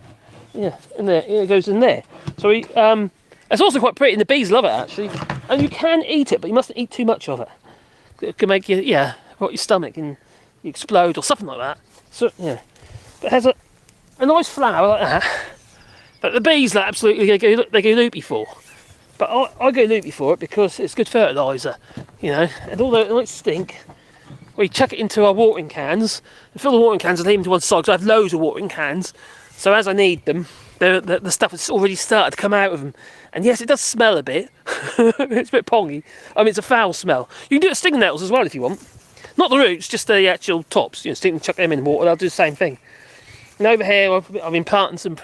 Yeah, in there. It goes in there. So we, it's also quite pretty, and the bees love it, actually. And you can eat it, but you mustn't eat too much of it. It can make you, rot your stomach and you explode or something like that. So, yeah. But it has a nice flower like that, but the bees like absolutely they go loopy for. But I go loopy for it because it's good fertiliser, and although it might stink, we chuck it into our watering cans and fill the watering cans and leave them to one side because I have loads of watering cans, so as I need them, the stuff has already started to come out of them. And yes, it does smell a bit. It's a bit pongy. I mean, it's a foul smell. You can do it with stinging nettles as well if you want. Not the roots, just the actual tops. Chuck them in water, I'll do the same thing. And over here, I've been planting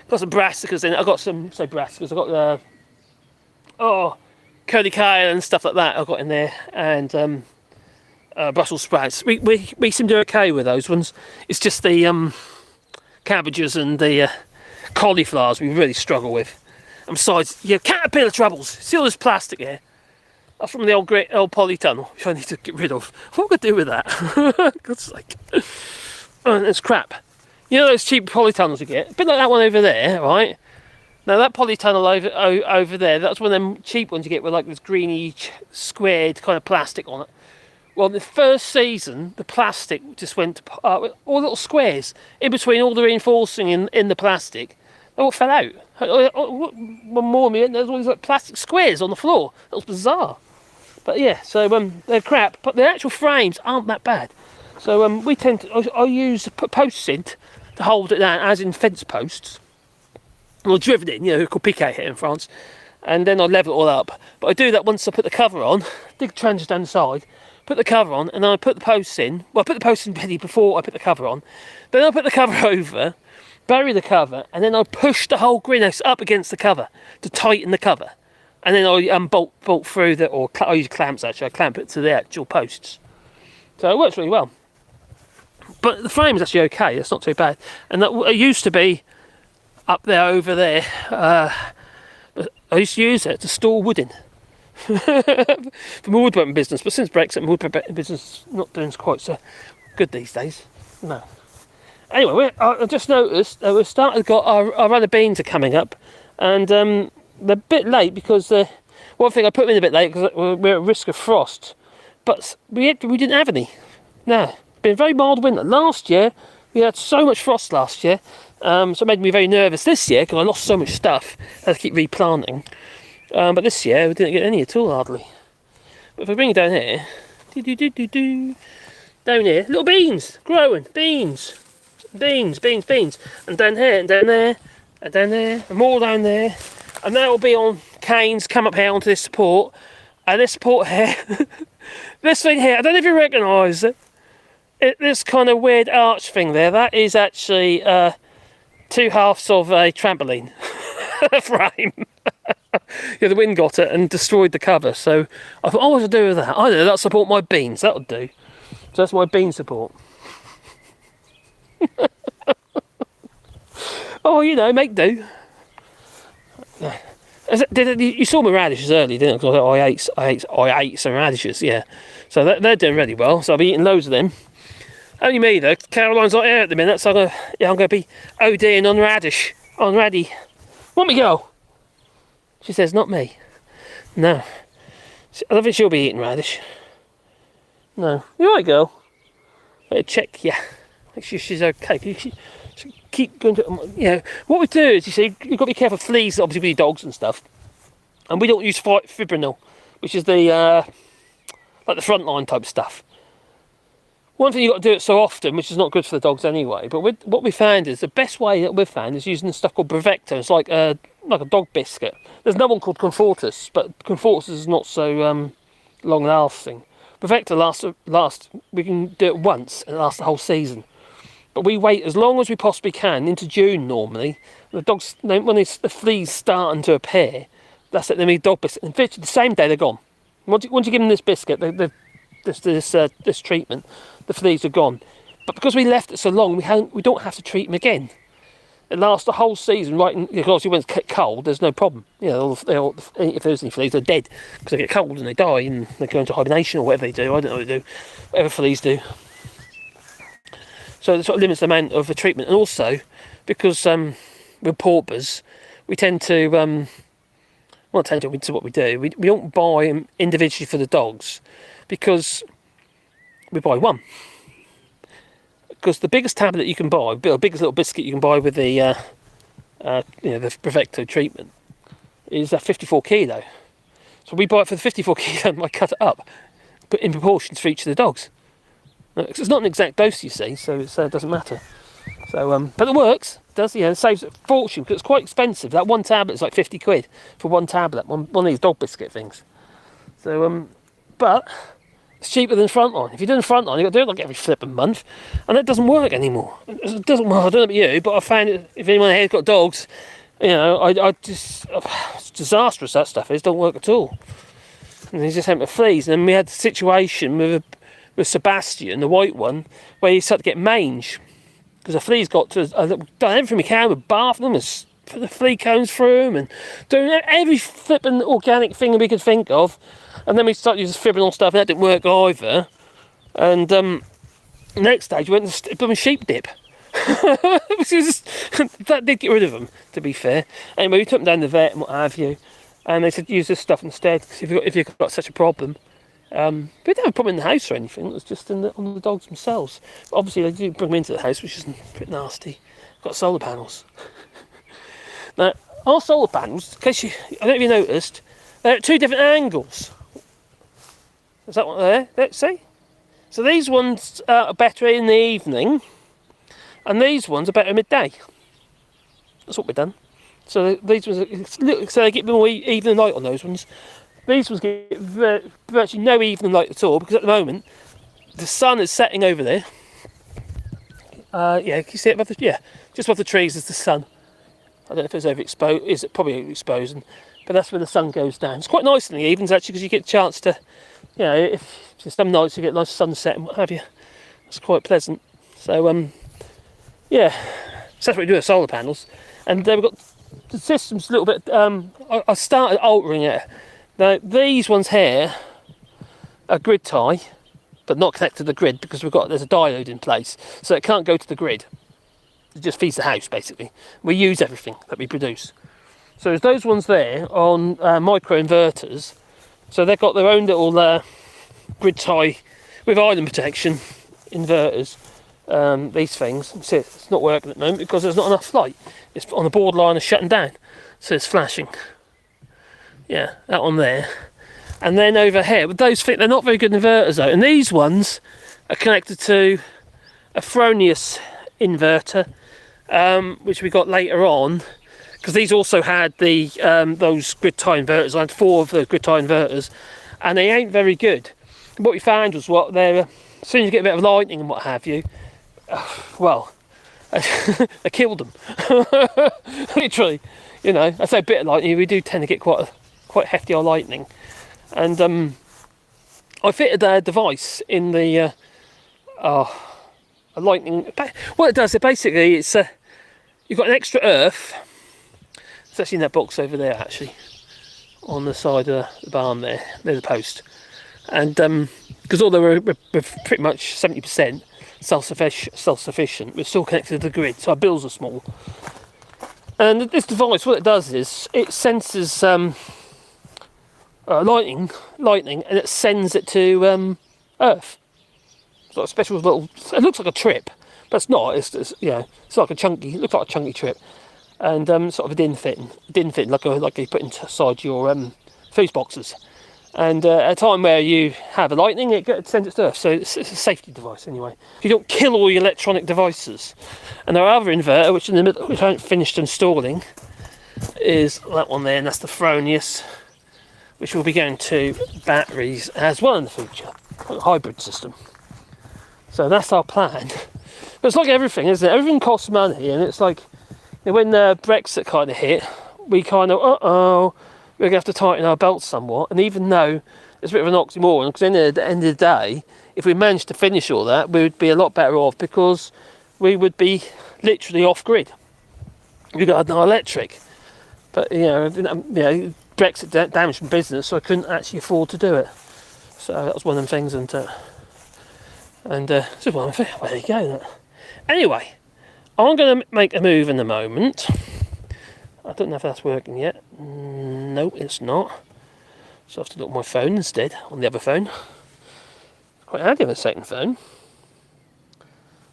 got some brassicas in it. I've got brassicas. I've got curly kale and stuff like that I've got in there. And Brussels sprouts. We seem to do okay with those ones. It's just the cabbages and the cauliflowers we really struggle with. And besides, caterpillar troubles. See all this plastic here? That's from the old polytunnel, which I need to get rid of. What am I going to do with that? God's sake. And it's crap. You know those cheap polytunnels you get? A bit like that one over there, right? Now that polytunnel over there, that's one of them cheap ones you get with like this greeny, squared kind of plastic on it. Well, in the first season, the plastic just went all little squares in between all the reinforcing in the plastic. They all fell out. One more minute, there's all these like plastic squares on the floor. That was bizarre. But yeah, so they're crap. But the actual frames aren't that bad. So we tend to, I use posts in to hold it down, as in fence posts. Or driven in, called piquet here in France. And then I level it all up. But I do that once I put the cover on, dig trenches down the side, put the cover on, and then I put the posts in. Well, I put the posts in ready before I put the cover on. Then I put the cover over, bury the cover, and then I push the whole greenhouse up against the cover to tighten the cover. And then I bolt through I use clamps actually, I clamp it to the actual posts. So it works really well. But the frame is actually okay, it's not too bad. And it used to be up there, over there. But I used to use it to store wood in. For my woodworking business, but since Brexit, my woodworking business is not doing quite so good these days. No. Anyway, I just noticed that we've our other beans are coming up, and they're a bit late because one thing I put them in a bit late because we're at risk of frost, but we didn't have any. No, it's been a very mild winter. Last year we had so much frost last year, so it made me very nervous this year because I lost so much stuff. I had to keep replanting, but this year we didn't get any at all hardly. But if I bring it down here, down here, little beans growing, beans. Beans, and down here, and down there, and down there, and more down there, and that will be on canes, come up here onto this support, and this support here, this thing here, I don't know if you recognise it, this kind of weird arch thing there, that is actually 2 halves of a trampoline frame. The wind got it and destroyed the cover, so I thought, what to do with that? I don't know, that'll support my beans, that'll do. So that's my bean support. Oh, make do. You saw my radishes earlier, didn't you? Because I ate some radishes, yeah. So they're doing really well. So I'll be eating loads of them. Only me though. Caroline's not here at the minute, so I'm gonna be ODing on radish. On raddy. Want me go? She says, not me. No. I don't think she'll be eating radish. No. You alright, girl? Better check, yeah. Make sure she's okay. So keep going to, what we do is, you see, you've got to be careful of fleas, obviously with your dogs and stuff. And we don't use fibrinol, which is the, like the frontline type stuff. One thing you've got to do it so often, which is not good for the dogs anyway, but what we found is, the best way that we've found is using stuff called Brevector. It's like a dog biscuit. There's another one called Confortus, but Confortus is not so long lasting. Brevector lasts, we can do it once and it lasts the whole season. But we wait as long as we possibly can, into June normally. The dogs, when the fleas starting to appear, that's it, they need dog biscuit. And virtually the same day they're gone. Once you give them this biscuit, this treatment, the fleas are gone. But because we left it so long, we don't have to treat them again. It lasts the whole season, right? And obviously when it's cold, there's no problem. If there's any fleas, they're dead because they get cold and they die and they go into hibernation or whatever they do. I don't know what they do. Whatever fleas do. So it sort of limits the amount of the treatment. And also, because we're paupers, we tend to, into what we do. We don't buy them individually for the dogs because we buy one. Because the biggest tablet you can buy, the biggest little biscuit you can buy with the Brevecto treatment is 54 kilo. So we buy it for the 54 kilo and I cut it up, but in proportions for each of the dogs. It's not an exact dose, you see, so it doesn't matter. So, but it works. It does, it saves a fortune because it's quite expensive. That one tablet is like 50 quid for one tablet, one of these dog biscuit things. So, but it's cheaper than Frontline. If you're doing Frontline, you've got to do it like every flipping month, and that doesn't work anymore. It doesn't work. I don't know about you, but I found it, if anyone here's got dogs, it's disastrous, that stuff is. Don't work at all. And he's just having to fleas. And then we had the situation with Sebastian, the white one, where he started to get mange. Because the fleas got to, done everything we can with bathing them, and put the flea cones through them, and doing every flipping organic thing we could think of. And then we started using fibrinol stuff, and that didn't work either. And next stage, we went to sheep dip. That did get rid of them, to be fair. Anyway, we took them down to the vet and what have you, and they said use this stuff instead, because if you've got such a problem. We didn't have a problem in the house or anything, it was just on the dogs themselves. But obviously they do bring them into the house, which is pretty nasty. Got solar panels. Now, our solar panels, in case I don't know if you noticed, they're at two different angles. Is that one there? Let's see. So these ones are better in the evening, and these ones are better midday. That's what we've done. So these ones, so they get more evening light on those ones. These ones get virtually no evening light at all, because at the moment the sun is setting over there. Can you see it above just above the trees is the sun. I don't know if it's overexposed. Is it probably overexposed? But that's where the sun goes down. It's quite nice in the evenings actually, because you get a chance to, if some nights you get a nice sunset and what have you. It's quite pleasant. So so that's what we do with solar panels. And we've got the system's a little bit. I started altering it. Now these ones here are grid tie, but not connected to the grid because there's a diode in place, so it can't go to the grid. It just feeds the house basically. We use everything that we produce. So there's those ones there on micro inverters. So they've got their own little grid tie with island protection inverters. These things. See, it's not working at the moment because there's not enough light. It's on the borderline of shutting down, so it's flashing. Yeah, that one there. And then over here, with those they're not very good inverters though. And these ones are connected to a Fronius inverter, which we got later on, because these also had the those grid tie inverters. I had 4 of the grid tie inverters, and they ain't very good. What we found was as soon as you get a bit of lightning and what have you, I killed them. Literally, I say a bit of lightning. We do tend to get quite hefty lightning, and I fitted a device in the a lightning. What it does, basically it's you've got an extra earth. It's actually in that box over there, actually, on the side of the barn there. There's a post, and because although we're pretty much 70% self-sufficient, we're still connected to the grid, so our bills are small. And this device, what it does is it senses lightning, and it sends it to Earth. It's like a special little. It looks like a trip, but it's not. It's you know, it's like a chunky. It looks like a chunky trip, and sort of a din fitting, like you put inside your fuse boxes. And at a time where you have a lightning, it sends it to Earth. So it's a safety device anyway. You don't kill all your electronic devices. And our other inverter, which in the middle, which I haven't finished installing, is that one there, and that's the Fronius, which will be going to batteries as well in the future, like a hybrid system. So that's our plan. But it's like everything, isn't it? Everything costs money, and it's like, you know, when Brexit kind of hit, we kind of we're going to have to tighten our belts somewhat. And even though it's a bit of an oxymoron, because at the end of the day, if we managed to finish all that, we would be a lot better off, because we would be literally off grid regarding our electric. But Brexit damaged my business, so I couldn't actually afford to do it. So that was one of them things, and so well, there you go. Anyway, I'm going to make a move in a moment. I don't know if that's working yet. No, it's not. So I have to look at my phone instead, on the other phone. Quite handy with a second phone.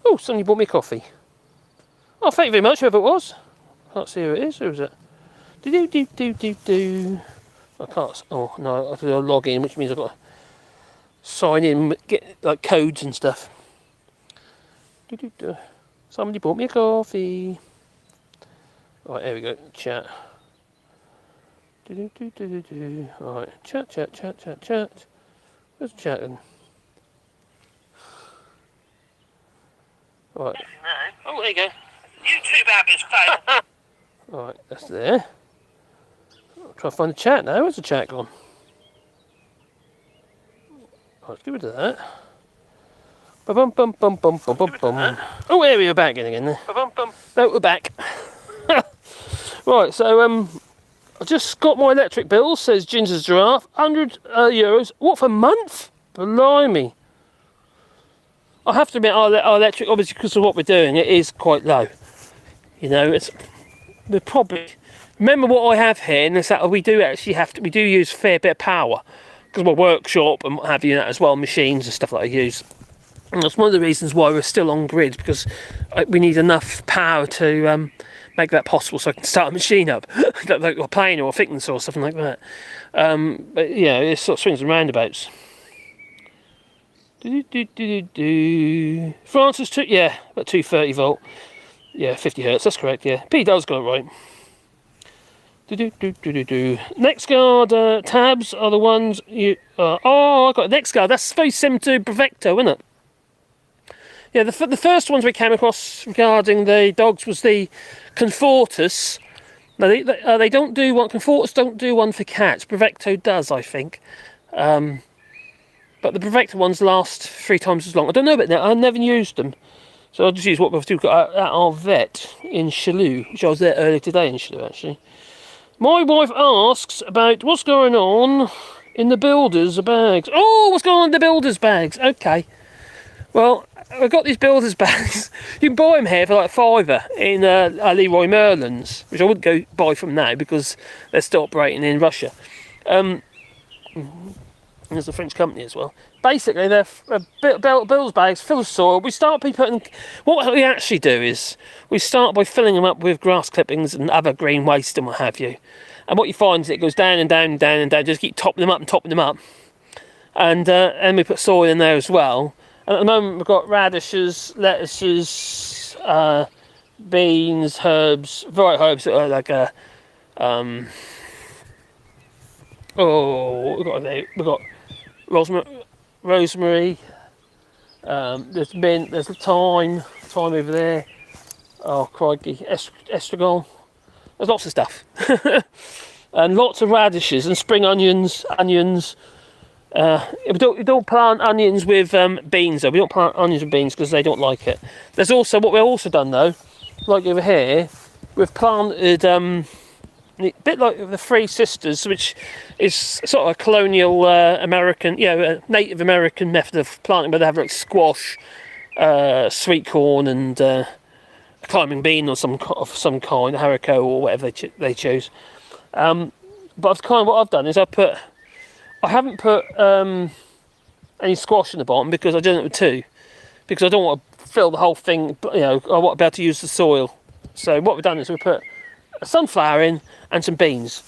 Oh, somebody bought me coffee. Oh, thank you very much, whoever it was. Can't see who it is. Who is it? Do. I can't. Oh no, I have to log in, which means I've got to sign in, get like codes and stuff. Somebody bought me a coffee. Right, there we go. Chat. Right, chat. Where's chatting? Right. Oh, there you go. YouTube app is failed. Right, that's there. I'll try to find the chat now. Where's the chat gone? Right, let's get rid of that. Bum. Oh, there we are, back again there. No, we're back. Right, so I just got my electric bill. Says Ginger's Giraffe, €100. What, for a month? Blimey. I have to admit, our electric, obviously because of what we're doing, it is quite low. You know, we're probably, remember what I have here, and it's that we do use a fair bit of power because my workshop and what have you, as well, machines and stuff that I use. And that's one of the reasons why we're still on grid, because we need enough power to make that possible, so I can start a machine up, like a plane or a thickness or something like that. But yeah, it sort of swings and roundabouts. Francis, yeah, about 230 volt. Yeah, 50 hertz, that's correct, yeah. P does got it right. Next guard tabs are the ones you... I got next guard. That's very similar to Perfecto, isn't it? Yeah, the first ones we came across regarding the dogs was the Confortus. No, they don't do one. Confortus don't do one for cats. Perfecto does, I think. But the Perfecto ones last 3 times as long. I don't know about that. I've never used them. So I'll just use what we've got at our vet in Chalou, which I was there earlier today in Chalou, actually. My wife asks about what's going on in the builders' bags. Oh, what's going on in the builders' bags? Okay. Well, I've got these builders' bags. You can buy them here for like £5 in Leroy Merlin's, which I wouldn't go buy from now because they're still operating in Russia. There's a French company as well. Basically, they're builders' bags full of soil. We start by putting... What we actually do is we start by filling them up with grass clippings and other green waste and what have you. And what you find is it goes down and down and down and down. Just keep topping them up. And we put soil in there as well. And at the moment, we've got radishes, lettuces, beans, herbs, variety herbs that are like we've got rosemary, there's mint, there's thyme over there. Oh crikey, estragon. There's lots of stuff, and lots of radishes and spring onions. We don't plant onions with beans though. We don't plant onions with beans because they don't like it. There's also what we've also done though, like over here, we've planted a bit like the Three Sisters, which is sort of a colonial American, a Native American method of planting, where they have like squash, sweet corn, and a climbing bean or some kind, haricot or whatever they choose. But what I've done is I haven't put any squash in the bottom because I did it with 2, because I don't want to fill the whole thing. You know, I want to be able to use the soil. So what we've done is we put a sunflower in and some beans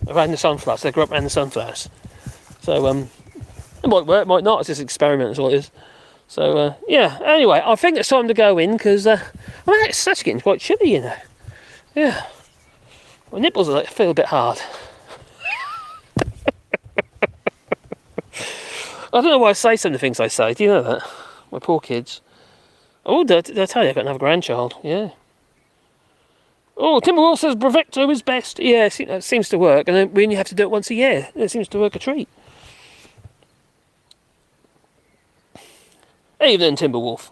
around the sunflowers. So they grow up around the sunflowers. So it might work, it might not. It's just an experiment, is what it is. So yeah. Anyway, I think it's time to go in because it's actually getting quite chilly, you know. Yeah. My nipples feel a bit hard. I don't know why I say some of the things I say. Do you know that? My poor kids. Oh, did I tell you I've got another grandchild? Yeah. Oh, Timberwolf says Bravecto is best. Yeah, it seems to work. And then we only have to do it once a year. It seems to work a treat. Evening, Timberwolf.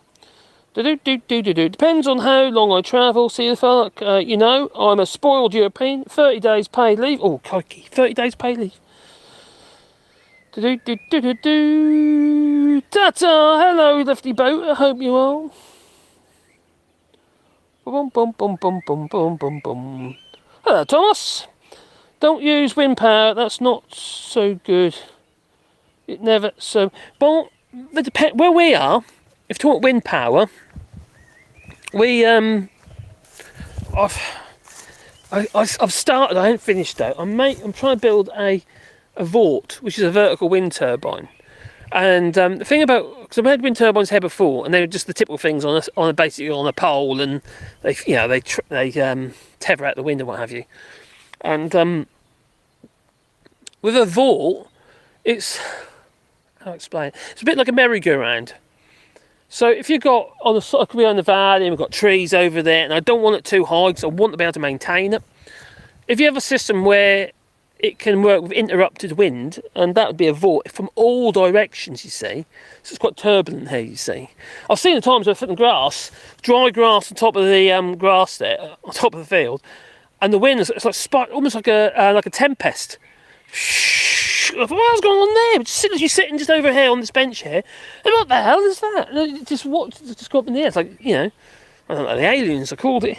Depends on how long I travel. See the fuck. You know, I'm a spoiled European. 30 days paid leave. Oh, crikey. 30 days paid leave. Ta-ta! Hello, Lefty Boat. I hope you are. Boom, boom, boom, boom, boom, boom, boom, boom. Hello, Thomas. Don't use wind power. That's not so good. It never so. Well, where we are, if you talk wind power, we I've started. I haven't finished though. I'm trying to build a Vort, which is a vertical wind turbine. And the thing about, because I've had wind turbines here before, and they were just the typical things basically on a pole, and they tether out the wind and what have you. And with a Vort, it's, how to explain? It's a bit like a merry-go-round. So if you've got on the side, we're on the valley, and we've got trees over there, and I don't want it too high because I want to be able to maintain it. If you have a system where it can work with interrupted wind, and that would be a Vort from all directions, you see. So it's quite turbulent here, you see. I've seen the times where I've put grass, dry grass on top of the grass there, on top of the field, and the wind is like almost like a tempest. I thought, what's going on there? Just sitting just over here on this bench here, and what the hell is that? And just go up in the air. It's like, you know, I don't know, the aliens, I called it.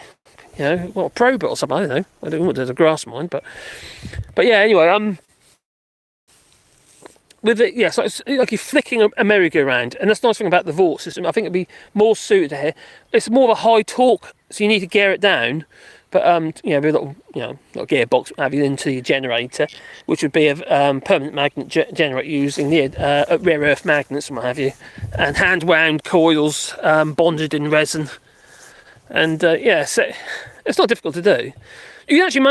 You know, what, a probot or something, I don't know. I don't know what there's a grass mine, but yeah, anyway, with it, yeah, so it's like you're flicking a merry-go-round, and that's the nice thing about the Vort system. I think it'd be more suited to here. It's more of a high torque, so you need to gear it down, but you know, with a little, little gearbox have you into your generator, which would be a permanent magnet generator using the rare earth magnets and what have you, and hand-wound coils bonded in resin. And yeah, so it's not difficult to do. You can actually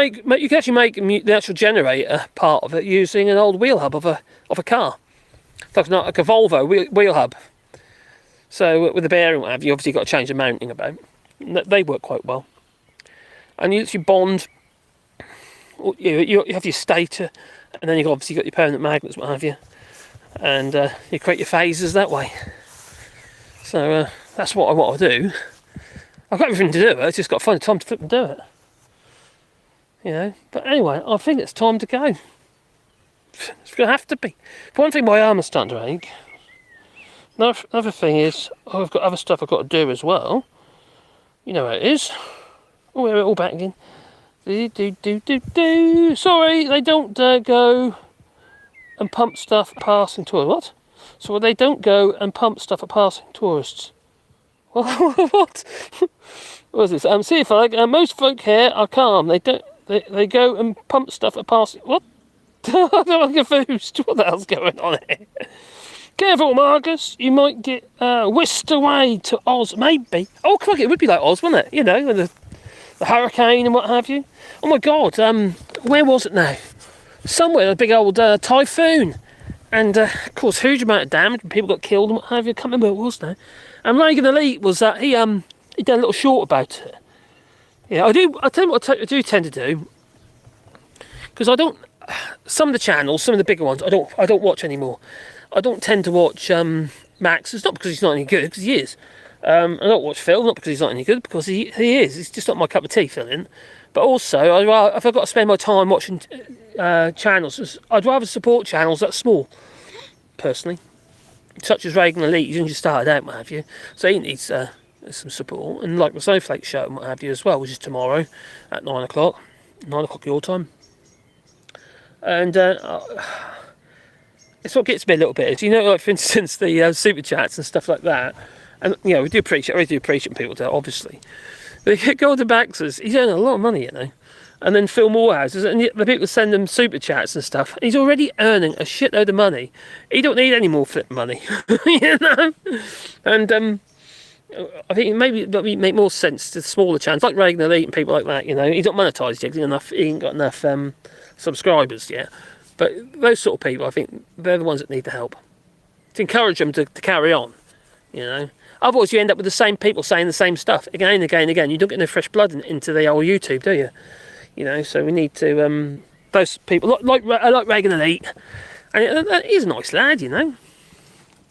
make the actual generator part of it using an old wheel hub of a car, like a Volvo wheel hub. So with the bearing, what have you, obviously got to change the mounting about. They work quite well. And you literally bond. You have your stator, and then you've obviously got your permanent magnets, what have you, and you create your phases that way. So that's what I want to do. I've got everything to do it, it's just got to find the time to flip and do it. You know, but anyway, I think it's time to go. It's going to have to be. For one thing, my arm is starting to ache. Another thing is, I've got other stuff I've got to do as well. You know where it is. Oh, we're all back again. Sorry, they don't go and pump stuff at passing tourists. What? So they don't go and pump stuff at passing tourists. What? What is this? See, folk. Most folk here are calm. They don't. They go and pump stuff at passing. What? I'm confused. What the hell's going on here? Careful, Marcus. You might get whisked away to Oz. Maybe. Oh, crikey, it would be like Oz, wouldn't it? You know, with the hurricane and what have you. Oh my God. Where was it now? Somewhere, a big old typhoon. And of course, huge amount of damage. People got killed and what have you. I can't remember where it was now. And Reagan Elite was that he did a little short about it. Yeah, I tell you what I do tend to do, because I don't. Some of the channels, some of the bigger ones, I don't watch anymore. I don't tend to watch Max. It's not because he's not any good, because he is. I don't watch Phil, not because he's not any good, because he is. It's just not my cup of tea, Phil. But also, if I've got to spend my time watching channels, I'd rather support channels that are small, personally. Such as Reagan Elite, he's only just started out, what have you. So he needs some support. And like the Snowflake show and what have you as well, which is tomorrow at 9 o'clock. 9 o'clock your time. And it's what gets me a little bit. You know, like for instance, the super chats and stuff like that. And we do appreciate, people do, obviously. But Golden Baxter's, he's earning a lot of money, And then Phil Morehouse's, and the people send him super chats and stuff. He's already earning a shitload of money. He don't need any more flip money, And I think maybe it would make more sense to smaller channels like Reagan Elite and people like that. He's not monetised yet. He ain't got enough subscribers yet. But those sort of people, I think they're the ones that need the help to encourage them to carry on. Otherwise, you end up with the same people saying the same stuff again and again and again. You don't get no fresh blood into the old YouTube, do you? So we need to those people like Reagan Elite, and he's a nice lad,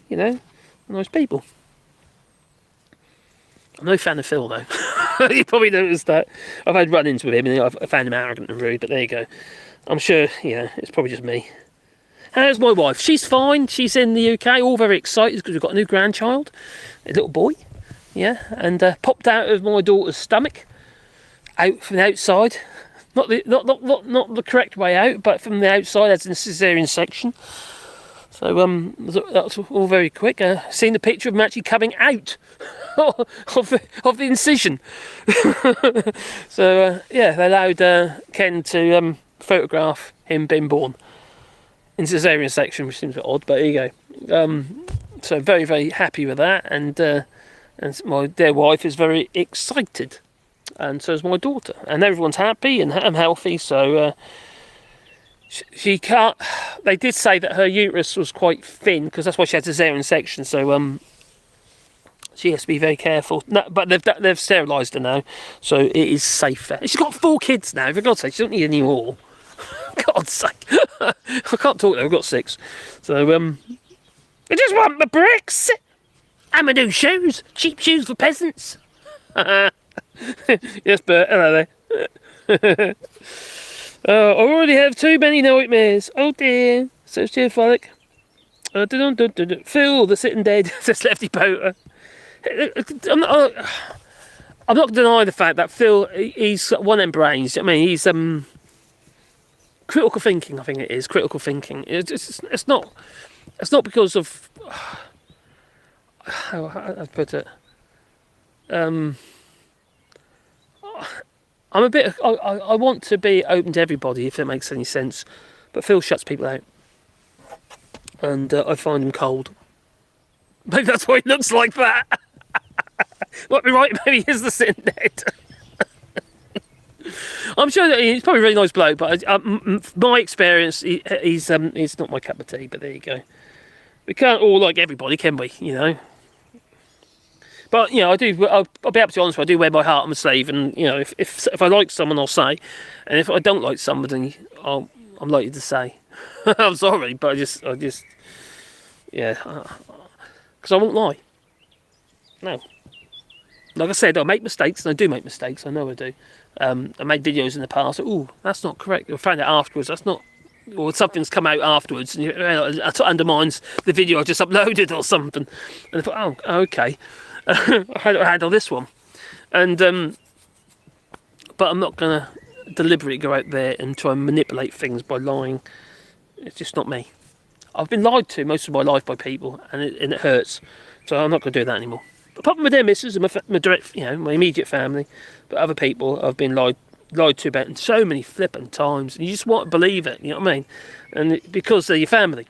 nice people. I'm no fan of Phil though. You probably noticed that. I've had run-ins with him and I found him arrogant and rude. But there you go. I'm sure it's probably just me. How's my wife? She's fine. She's in the UK, all very excited because we've got a new grandchild, a little boy, and popped out of my daughter's stomach, out from the outside, not the correct way out, but from the outside, as in the cesarean section. So that's all very quick. Seen the picture of him actually coming out of the incision. So they allowed Ken to photograph him being born in cesarean section, which seems a bit odd, but there you go. So very, very happy with that, and my dear wife is very excited, and so is my daughter, and everyone's happy and healthy. So she can't. They did say that her uterus was quite thin because that's why she had cesarean section. So she has to be very careful. No, but they've sterilised her now, so it is safer. And she's got 4 kids now. For God's sake, she don't need any more. God's sake. I can't talk though, I've got 6. So, I just want my bricks and my new shoes. Cheap shoes for peasants. Yes, Bert, hello there. I already have too many nightmares. Oh dear. So tearfolic. Phil, the sitting dead, says Lefty Poter. I'm not going to deny the fact that Phil, he's got one end brains. I mean, he's critical thinking. I think it is critical thinking. It's not because of how I put it. I'm a bit. I want to be open to everybody, if that makes any sense. But Phil shuts people out, and I find him cold. Maybe that's why he looks like that. Might be right. Maybe he is the sitting dead. I'm sure that he's probably a really nice bloke, but my experience, he's not my cup of tea. But there you go. We can't all like everybody, can we? But I do. I'll be able to be honest. I do wear my heart on my sleeve, and if I like someone, I'll say, and if I don't like somebody, I'm likely to say, I'm sorry, but I just, because I won't lie. No. Like I said, I make mistakes, and I do make mistakes. I know I do. I made videos in the past. Oh, that's not correct. I found out afterwards. That's not. Or something's come out afterwards, and it undermines the video I just uploaded or something. And I thought, oh, okay. I handle this one, and but I'm not gonna deliberately go out there and try and manipulate things by lying. It's just not me. I've been lied to most of my life by people, and it hurts. So I'm not gonna do that anymore. Apart from my dear missus and my direct, my immediate family, but other people I've been lied to about so many flipping times, and you just want to believe it. You know what I mean? And because they're your family.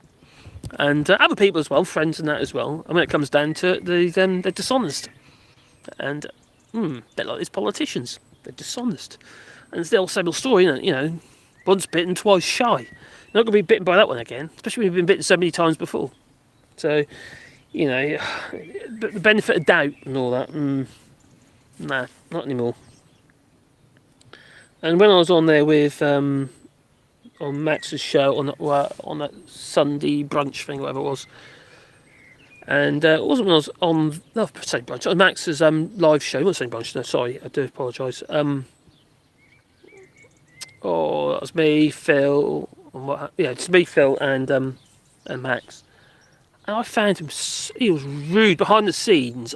And other people as well, friends and that as well. And when it comes down to it, they're dishonest. And they're like these politicians. They're dishonest. And it's the old same story, isn't it? Once bitten, twice shy. You're not going to be bitten by that one again, especially when you've been bitten so many times before. So, the benefit of doubt and all that, nah, not anymore. And when I was on there with... on Max's show on that Sunday brunch thing, whatever it was, and it wasn't when I was on same brunch on Max's live show. Not same brunch. No, sorry, I do apologise. That was me, Phil, and it's me, Phil, and Max. And I found him. He was rude behind the scenes.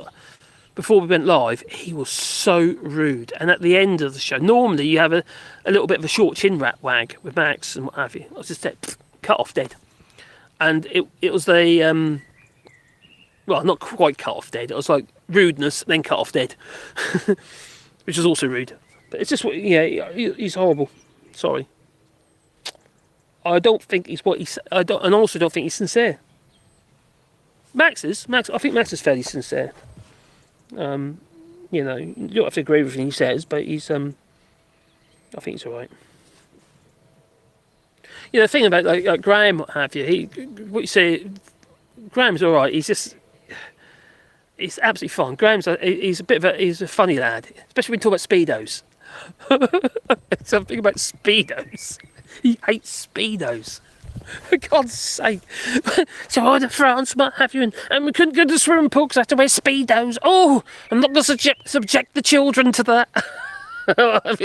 Before we went live, he was so rude. And at the end of the show, normally you have a little bit of a short chin wag with Max and what have you. I was just dead, cut off dead. And it was the, well, not quite cut off dead. It was like rudeness, then cut off dead, which is also rude. But it's just, he's horrible. Sorry. I don't think he's what he's. I also don't think he's sincere. Max. I think Max is fairly sincere. You don't have to agree with everything he says, but he's. I think he's all right. The thing about like Graham, what have you? What you say, Graham's all right. He's absolutely fine. He's a funny lad, especially when you talk about speedos. Something about speedos. He hates speedos. For God's sake. So I went to France, what have you, and we couldn't go to the swimming pool because I had to wear speedos. Oh, I'm not going to subject the children to that. I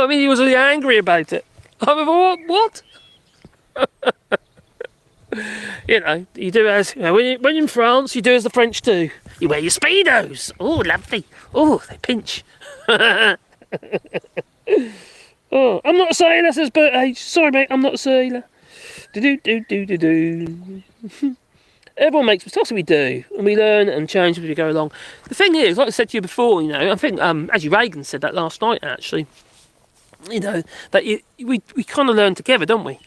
mean, he was really angry about it. I mean, what? You do as when you're in France, you do as the French do. You wear your speedos. Oh, lovely. Oh, they pinch. Oh, I'm not a sailor, says Bert H. Sorry, mate, I'm not a sailor. Do. Everyone makes mistakes, we do, and we learn and change as we go along. The thing is, like I said to you before, I think actually Reagan said that last night. Actually, that we kind of learn together, don't we?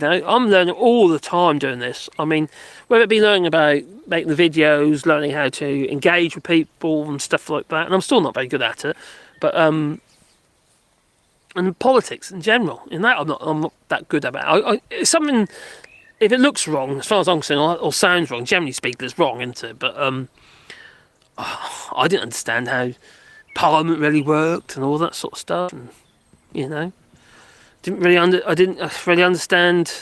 I'm learning all the time doing this. I mean, whether it be learning about making the videos, learning how to engage with people and stuff like that, and I'm still not very good at it, but and politics in general. In that, I'm not that good about. It's something. If it looks wrong, as far as I'm concerned, or sounds wrong, generally speaking, it's wrong, isn't it? But I didn't understand how Parliament really worked and all that sort of stuff, and I didn't really understand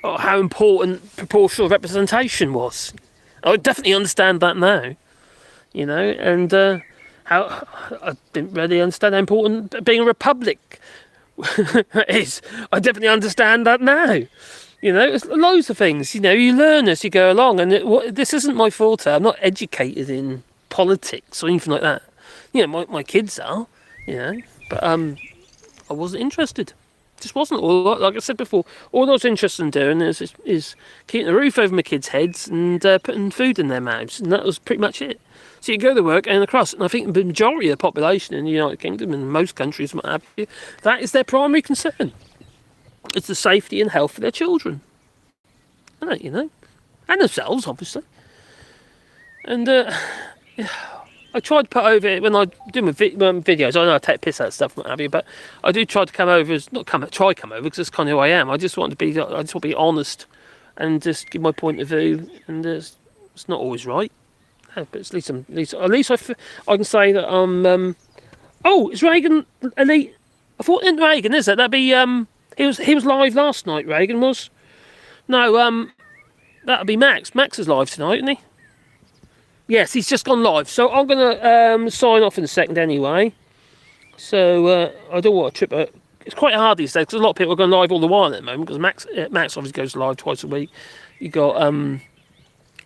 how important proportional representation was. I definitely understand that now, and how I didn't really understand how important being a republic is. I definitely understand that now. It's loads of things. You learn as you go along, and this isn't my forte. I'm not educated in politics or anything like that. My kids are, but I wasn't interested. Just wasn't. Like I said before, all I was interested in doing is keeping a roof over my kids' heads and putting food in their mouths, and that was pretty much it. So you go to work and across, and I think the majority of the population in the United Kingdom and most countries, what have you, that is their primary concern. It's the safety and health of their children, and themselves, obviously. And I tried to put over it when I do my videos. I know I take piss out of stuff, what have you, but I do try to come over because that's kind of who I am. I just want to be honest and just give my point of view, and it's not always right. But at least I can say that I'm. Is Reagan elite? I thought it Reagan, is it? That'd be He was live last night. Reagan was. No, that'd be Max. Max is live tonight, isn't he? Yes, he's just gone live. So I'm gonna sign off in a second anyway. So I don't want to trip. It's quite hard these days because a lot of people are going live all the while at the moment because Max obviously goes live twice a week. You got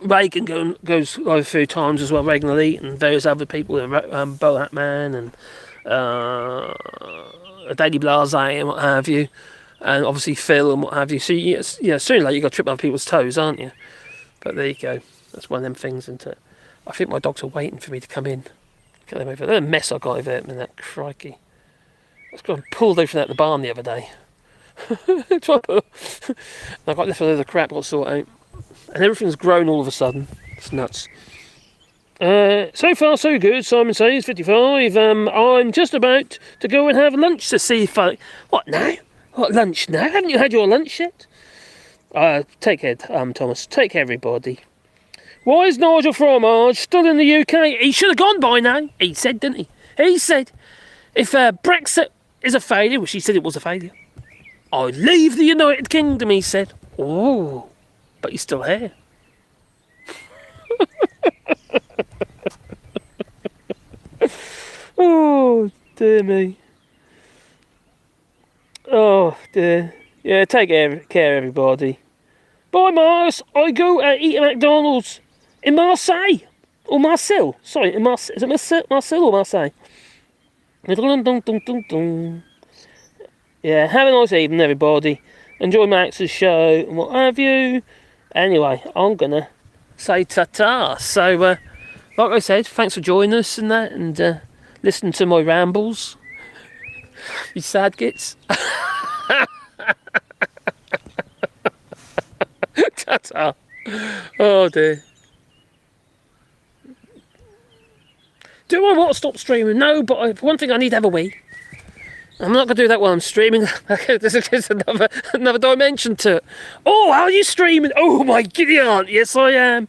Reagan goes live a few times as well, Reagan Elite, and various other people, Bohat Man and Daily Blase and what have you, and obviously Phil and what have you. So sooner or later you got to trip on people's toes, aren't you? But there you go. That's one of them things, isn't it? I think my dogs are waiting for me to come in. Get them over. They're a mess I got over there, man. That crikey. I got pulled over at the barn the other day. I got left a load of crap got sorted out. And everything's grown all of a sudden. It's nuts. So far so good, Simon says, 55. I'm just about to go and have lunch to see if I... What now? What, lunch now? Haven't you had your lunch yet? Take care, Thomas. Take care, everybody. Why is Nigel Fromage still in the UK? He should have gone by now. He said, didn't he? He said, if Brexit is a failure, which he said it was a failure, I'd leave the United Kingdom, he said. Oh, but he's still here. Oh, dear me. Oh, dear. Yeah, take care, everybody. Bye, Mars. I go eat at McDonald's in Marseille. Or Marseille. Sorry, in Marseille. Is it Marseille or Marseille? Yeah, have a nice evening, everybody. Enjoy Max's show and what have you. Anyway, I'm going to say ta-ta. So, like I said, thanks for joining us and that, and listening to my rambles. You sad gits. Ta-ta. Oh dear. Do I want to stop streaming? No, but one thing, I need to have a wee. I'm not going to do that while I'm streaming. There's another dimension to it. Oh, how are you streaming? Oh my giddy aunt. Yes, I am.